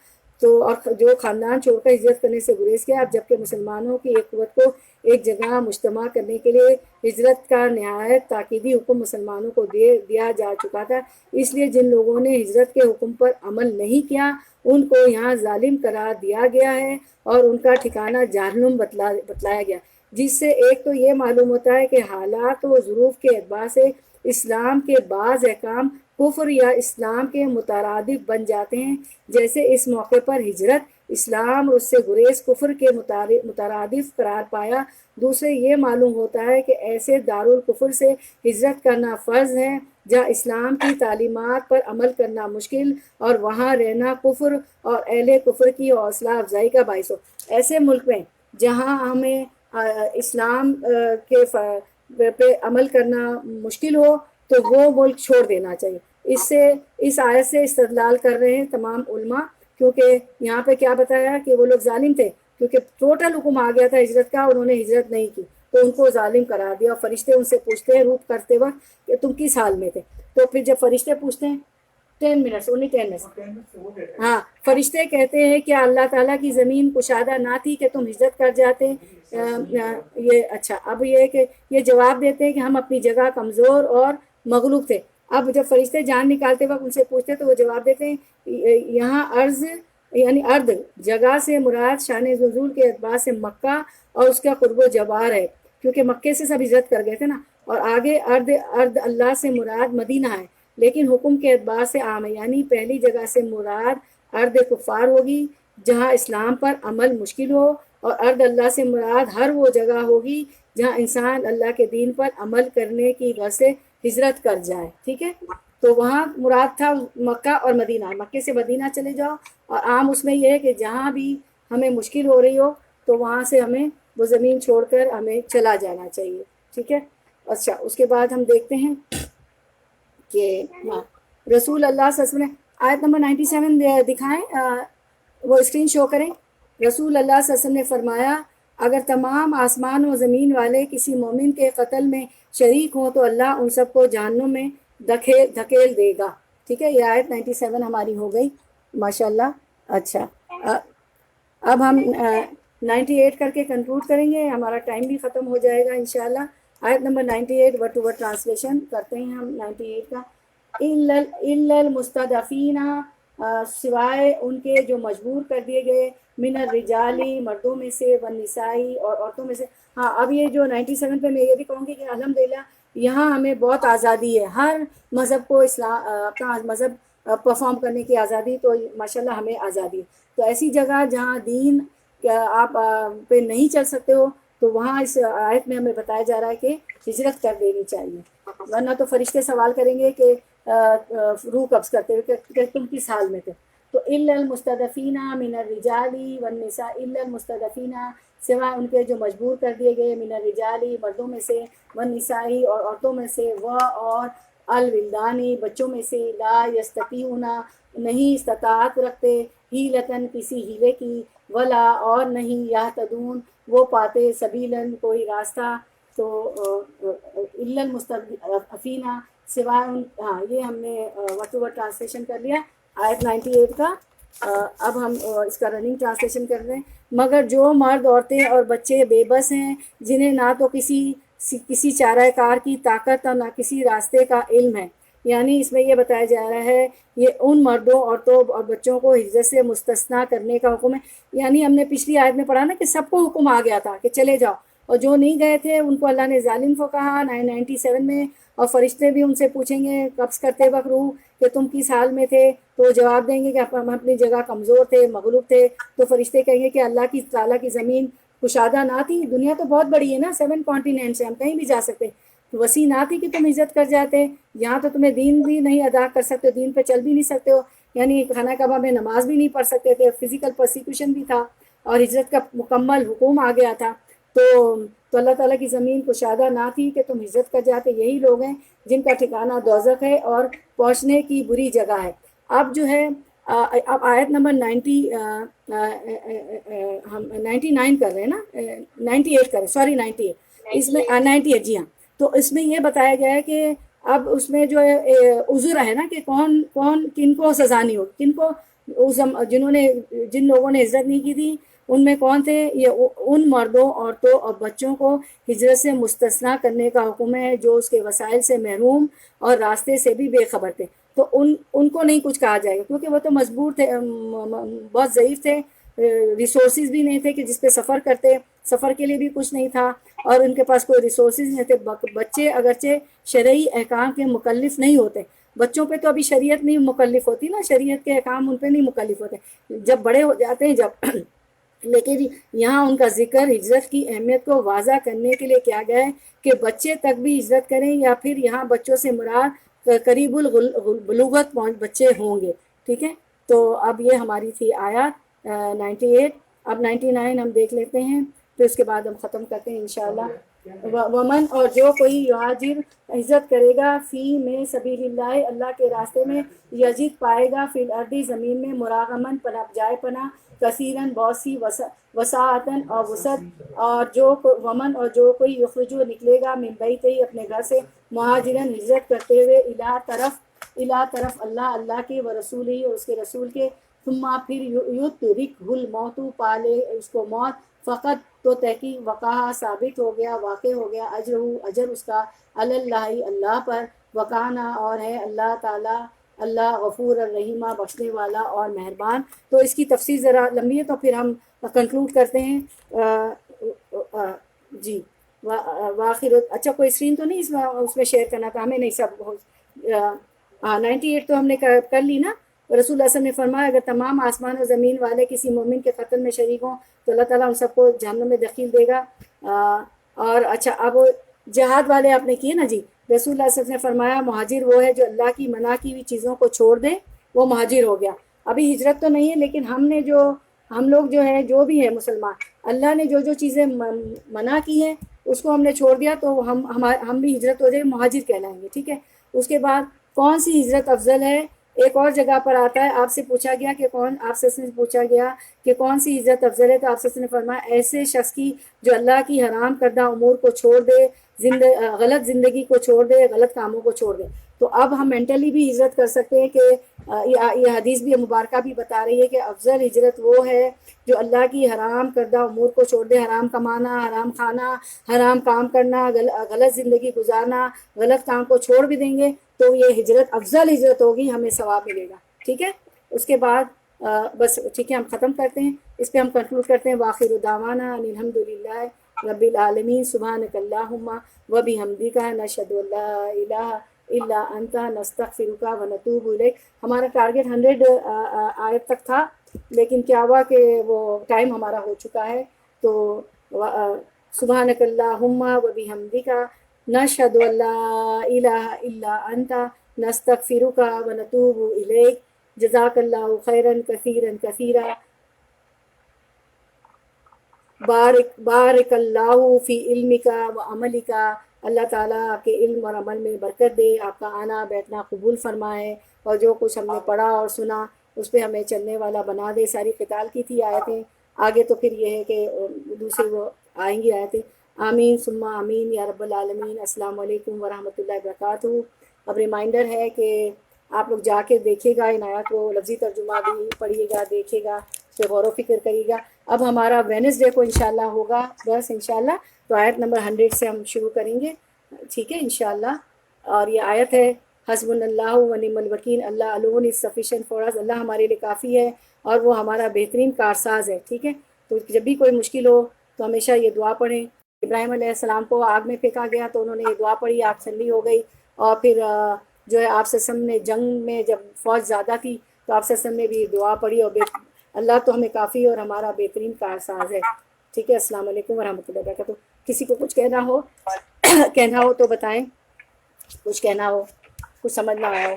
تو اور جو خاندان چھوڑ کر ہجرت کرنے سے گریز کیا، اب جبکہ مسلمانوں کی ایک قوت کو ایک جگہ مجتمع کرنے کے لیے ہجرت کا نہایت تاکیدی حکم مسلمانوں کو دیا جا چکا تھا، اس لیے جن لوگوں نے ہجرت کے حکم پر عمل نہیں کیا ان کو یہاں ظالم قرار دیا گیا ہے اور ان کا ٹھکانہ جہنم بتلایا گیا، جس سے ایک تو یہ معلوم ہوتا ہے کہ حالات و ظروف کے اعتبار سے اسلام کے بعض احکام کفر یا اسلام کے مترادف بن جاتے ہیں، جیسے اس موقع پر ہجرت اسلام اور اس سے گریز کفر کے مترادف قرار پایا۔ دوسرے یہ معلوم ہوتا ہے کہ ایسے دارالکفر سے ہجرت کرنا فرض ہے جہاں اسلام کی تعلیمات پر عمل کرنا مشکل اور وہاں رہنا کفر اور اہل کفر کی حوصلہ افزائی کا باعث ہو۔ ایسے ملک میں جہاں ہمیں اسلام کے پہ عمل کرنا مشکل ہو تو وہ ملک چھوڑ دینا چاہیے۔ اس آیت سے استدلال کر رہے ہیں تمام علماء، کیونکہ یہاں پہ کیا بتایا کہ وہ لوگ ظالم تھے، کیونکہ ٹوٹل حکم آ گیا تھا ہجرت کا، انہوں نے ہجرت نہیں کی تو ان کو ظالم قرار دیا، اور فرشتے ان سے پوچھتے ہیں روح کرتے وقت کہ تم کس حال میں تھے، تو پھر جب فرشتے پوچھتے ہیں 10 منٹس اونلی 10 منٹس، ہاں فرشتے کہتے ہیں کہ اللہ تعالیٰ کی زمین کشادہ نہ تھی کہ تم ہجرت کر جاتے، یہ اچھا اب یہ کہ یہ جواب دیتے ہیں کہ ہم اپنی جگہ کمزور اور مغلوب تھے۔ اب جب فرشتے جان نکالتے وقت ان سے پوچھتے تو وہ جواب دیتے ہیں یہاں عرض یعنی ارض جگہ سے مراد شان نزول کے اعتبار سے مکہ اور اس کا قرب و جوار ہے، کیونکہ مکے سے سب ہجرت کر گئے تھے نا، اور آگے ارض اللہ سے مراد مدینہ ہے، لیکن حکم کے اعتبار سے عام ہے، یعنی پہلی جگہ سے مراد ارض کفار ہوگی جہاں اسلام پر عمل مشکل ہو، اور ارض اللہ سے مراد ہر وہ جگہ ہوگی جہاں انسان اللہ کے دین پر عمل کرنے کی غرض سے ہجرت کر جائے، ٹھیک ہے۔ تو وہاں مراد تھا مکہ اور مدینہ، مکے سے مدینہ چلے جاؤ، اور عام اس میں یہ ہے کہ جہاں بھی ہمیں مشکل ہو رہی ہو تو وہاں سے ہمیں وہ زمین چھوڑ کر ہمیں چلا جانا چاہیے، ٹھیک ہے۔ اچھا اس کے بعد ہم دیکھتے ہیں کہ رسول اللہ صلی اللہ علیہ وسلم نے آیت نمبر 97 دکھائیں، وہ اسکرین شو کریں۔ رسول اللہ صلی اللہ علیہ وسلم نے فرمایا اگر تمام آسمان و زمین والے کسی مومن کے قتل میں شریک ہوں تو اللہ ان سب کو جہنم میں دھکیل دے گا، ٹھیک ہے۔ یہ آیت 97 ہماری ہو گئی ماشاءاللہ۔ اچھا اب ہم 98 کر کے کنکلوڈ کریں گے، ہمارا ٹائم بھی ختم ہو جائے گا انشاءاللہ۔ آیت نمبر 98 ورڈ ٹو ورڈ ٹرانسلیشن کرتے ہیں ہم 98 کا۔ اِلَّا الْمُسْتَضْعَفِينَ سوائے ان کے جو مجبور کر دیے گئے، من الرجالی مردوں میں سے، والنسائی اور عورتوں میں سے۔ ہاں اب یہ جو 97 پہ میں یہ بھی کہوں گی کہ الحمدللہ یہاں ہمیں بہت آزادی ہے، ہر مذہب کو اپنا مذہب پرفارم کرنے کی آزادی، تو ماشاءاللہ ہمیں آزادی ہے۔ تو ایسی جگہ جہاں دین آپ پہ نہیں چل سکتے ہو تو وہاں اس آیت میں ہمیں بتایا جا رہا ہے کہ ہجرت کر دینی چاہیے، ورنہ تو فرشتے سوال کریں گے کہ روح قبض کرتے ہوئے کہ تم کس حال میں تھے۔ تو الا المستضعفین من الرجال والنساء، الا المستضعفین سوا ان کے جو مجبور کر دیے گئے، من الرجال مردوں میں سے، والنساء اور عورتوں میں سے، اور الولدان بچوں میں سے، لا یستطیعون نہیں استطاعت رکھتے، حیلتن کسی ہیلے کی، ولا اور نہیں یہتدون وہ پاتے، سبیلاً کوئی راستہ۔ تو الا المستضعفین سوائے ہاں یہ ہم نے ورڈ ٹو ورڈ ٹرانسلیشن کر لیا آیت 98 کا۔ اب ہم اس کا رننگ ٹرانسلیشن کر رہے ہیں۔ مگر جو مرد عورتیں اور بچے بے بس ہیں، جنہیں نہ تو کسی چارہ کار کی طاقت اور نہ کسی راستے کا علم ہے، یعنی اس میں یہ بتایا جا رہا ہے یہ ان مردوں عورتوں اور بچوں کو ہجرت سے مستثنیٰ کرنے کا حکم ہے، یعنی ہم نے پچھلی آیت میں پڑھا نا کہ سب کو حکم آ گیا تھا کہ چلے جاؤ، اور جو نہیں گئے تھے ان کو اللہ نے ظالم کو کہا 97 میں، اور فرشتے بھی ان سے پوچھیں گے قبض کرتے وقت روح کہ تم کس حال میں تھے، تو وہ جواب دیں گے کہ ہم اپنی جگہ کمزور تھے، مغلوب تھے، تو فرشتے کہیں گے کہ اللہ کی تعالیٰ کی زمین کشادہ نہ تھی، دنیا تو بہت بڑی ہے نا، 7 کانٹیننٹس ہیں، ہم کہیں بھی جا سکتے، وسیع نہ تھی کہ تم ہجرت کر جاتے، یہاں تو تمہیں دین بھی نہیں ادا کر سکتے، دین پہ چل بھی نہیں سکتے ہو، یعنی خانہ کعبہ میں نماز بھی نہیں پڑھ سکتے تھے، فزیکل پرسیکیوشن بھی تھا، اور ہجرت کا مکمل حکم آ گیا تھا، تو اللہ تعالیٰ کی زمین کشادہ نہ تھی کہ تم ہجرت کر جاتے۔ یہی لوگ ہیں جن کا ٹھکانہ دوزخ ہے اور پہنچنے کی بری جگہ ہے۔ اب جو ہے اب آیت نمبر ہم 99 کر رہے ہیں نا، 98 کر رہے ہیں، سوری 98 اس میں 98 جی ہاں۔ تو اس میں یہ بتایا گیا ہے کہ اب اس میں جو ہے عذر ہے نا کہ کون کون کن کو سزا نہیں ہوگی، کن کو جنہوں نے جن لوگوں نے ہجرت نہیں کی تھی ان میں کون تھے؟ یہ ان مردوں، عورتوں اور بچوں کو ہجرت سے مستثنا کرنے کا حکم ہے جو اس کے وسائل سے محروم اور راستے سے بھی بے خبر تھے. تو ان کو نہیں کچھ کہا جائے گا کیونکہ وہ تو مجبور تھے، بہت ضعیف تھے، ریسورسز بھی نہیں تھے کہ جس پہ سفر کرتے، سفر کے لیے بھی کچھ نہیں تھا اور ان کے پاس کوئی ریسورسز نہیں تھے. بچے اگرچہ شرعی احکام کے مکلف نہیں ہوتے، بچوں پہ تو ابھی شریعت نہیں مکلف ہوتی نا، شریعت کے احکام ان پہ نہیں مکلف ہوتے، جب بڑے ہو جاتے ہیں جب لیکن یہاں ان کا ذکر ہجرت کی اہمیت کو واضح کرنے کے لیے کیا گیا ہے کہ بچے تک بھی ہجرت کریں، یا پھر یہاں بچوں سے مراد قریب البلوغت بچے ہوں گے. ٹھیک ہے، تو اب یہ ہماری تھی آیات 98. اب 99 ہم دیکھ لیتے ہیں، پھر اس کے بعد ہم ختم کرتے ہیں انشاءاللہ. ومن، اور جو کوئی یہاجر ہجرت کرے گا فی میں سبیل اللہ، اللہ کے راستے میں، یجد پائے گا فی الارض زمین میں، مراغمن پناہ جائے پناہ، کثیرن بہت سی، وساعتن اور وسعت. اور ومن، اور جو کوئی یخرجو نکلے گا من بیت ہی اپنے گھر سے، مہاجرن ہجرت کرتے ہوئے، الا طرف اللہ کے و رسول ہی اور اس کے رسول کے، ثم پھر یدرکہ الموت پالے اس کو موت، فقط تو تحقیق وقع ثابت ہو گیا، واقع ہو گیا، اجر اس کا اللہ اللہ پر، وکانا اور ہے اللہ تعالیٰ اللہ غفور الرحیمہ بخشنے والا اور مہربان. تو اس کی تفسیر ذرا لمبی ہے تو پھر ہم کنکلوڈ کرتے ہیں. جی واخر، اچھا کوئی اسکرین تو نہیں اس میں شیئر کرنا تھا ہمیں؟ نہیں، سب 98 تو ہم نے کر لی نا. رسول اللہ صلی اللہ علیہ وسلم نے فرمایا اگر تمام آسمان و زمین والے کسی مومن کے قتل میں شریک ہوں تو اللہ تعالیٰ ان سب کو جہنم میں دخیل دے گا. اور اچھا اب جہاد والے آپ نے کیے نا جی. رسول اللہ صلی اللہ علیہ وسلم نے فرمایا مہاجر وہ ہے جو اللہ کی منع کی ہوئی چیزوں کو چھوڑ دے، وہ مہاجر ہو گیا. ابھی ہجرت تو نہیں ہے لیکن ہم لوگ جو ہے جو بھی ہے مسلمان، اللہ نے جو چیزیں منع کی ہیں اس کو ہم نے چھوڑ دیا تو ہم بھی ہجرت ہو جائے، مہاجر کہلائیں گے. ٹھیک ہے، اس کے بعد کون سی ہجرت افضل ہے؟ ایک اور جگہ پر آتا ہے، آپ سے پوچھا گیا کہ آپ سے پوچھا گیا کہ کون سی ہجرت افضل ہے، تو آپ سے نے فرمایا ایسے شخص کی جو اللہ کی حرام کردہ امور کو چھوڑ دے، غلط زندگی کو چھوڑ دے، غلط کاموں کو چھوڑ دے. تو اب ہم مینٹلی بھی ہجرت کر سکتے ہیں کہ یہ حدیث بھی مبارکہ بھی بتا رہی ہے کہ افضل ہجرت وہ ہے جو اللہ کی حرام کردہ امور کو چھوڑ دے، حرام کمانا، حرام کھانا، حرام کام کرنا، غلط زندگی گزارنا، غلط کام کو چھوڑ بھی دیں گے تو یہ ہجرت افضل ہجرت ہوگی، ہمیں ثواب ملے گا. ٹھیک ہے، اس کے بعد بس ٹھیک ہے ہم ختم کرتے ہیں، اس پہ ہم کنکلوڈ کرتے ہیں. وآخر دعوانا ان الحمد للہ رب العالمین، سبحانک اللہم و بحمدک، نشہد ان لا الہ الا انت، نستغفرک و نتوب الیک. ہمارا ٹارگیٹ 100 آیت تک تھا لیکن کیا ہوا کہ وہ ٹائم ہمارا ہو چکا ہے. تو سبحانک اللہم و بحمدک، نشہد ان لا الہ الا انت، نستغفرک و نتوب الیک. جزاک اللہ خیرا کثیرا کثیرا. بارک اللہ فی علمک و عملک. اللہ تعالیٰ آپ کے علم اور عمل میں برکت دے، آپ کا آنا بیٹھنا قبول فرمائے، اور جو کچھ ہم نے پڑھا اور سنا اس پہ ہمیں چلنے والا بنا دے. ساری قتال کی تھی آیتیں، آگے تو پھر یہ ہے کہ دوسری وہ آئیں گی آیتیں. آمین ثم آمین یا رب العالمین. السلام علیکم ورحمۃ اللہ وبرکاتہ. اب ریمائنڈر ہے کہ آپ لوگ جا کے دیکھیے گا ان آیات کو، لفظی ترجمہ بھی پڑھیے گا، دیکھیے گا، اس پہ غور و فکر کریے گا. اب ہمارا وینسڈے کو انشاءاللہ ہوگا بس انشاءاللہ، تو آیت نمبر 100 سے ہم شروع کریں گے. ٹھیک ہے انشاءاللہ. اور یہ آیت ہے حسبنا اللہ و نعم الوکیل، اللہ alone is sufficient for us. اللہ ہمارے لیے کافی ہے اور وہ ہمارا بہترین کارساز ہے. ٹھیک ہے، تو جب بھی کوئی مشکل ہو تو ہمیشہ یہ دعا پڑھیں. ابراہیم علیہ السلام کو آگ میں پھینکا گیا تو انہوں نے یہ دعا پڑھی، آگ ٹھنڈی ہو گئی. اور پھر جو ہے آپ وسلم نے جنگ میں جب فوج زیادہ تھی تو آپ وسلم نے بھی دعا پڑھی، اور اللہ تو ہمیں کافی ہے اور ہمارا بہترین کارساز ہے. ٹھیک ہے، السلام علیکم ورحمۃ اللہ وبرکاتہ. کسی کو کچھ کہنا ہو تو بتائیں، کچھ کہنا ہو، کچھ سمجھ نہ آیا ہو،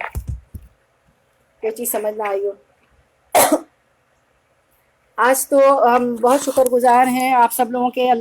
کوئی چیز سمجھ نہ آئی ہو. آج تو ہم بہت شکر گزار ہیں آپ سب لوگوں کے. اللہ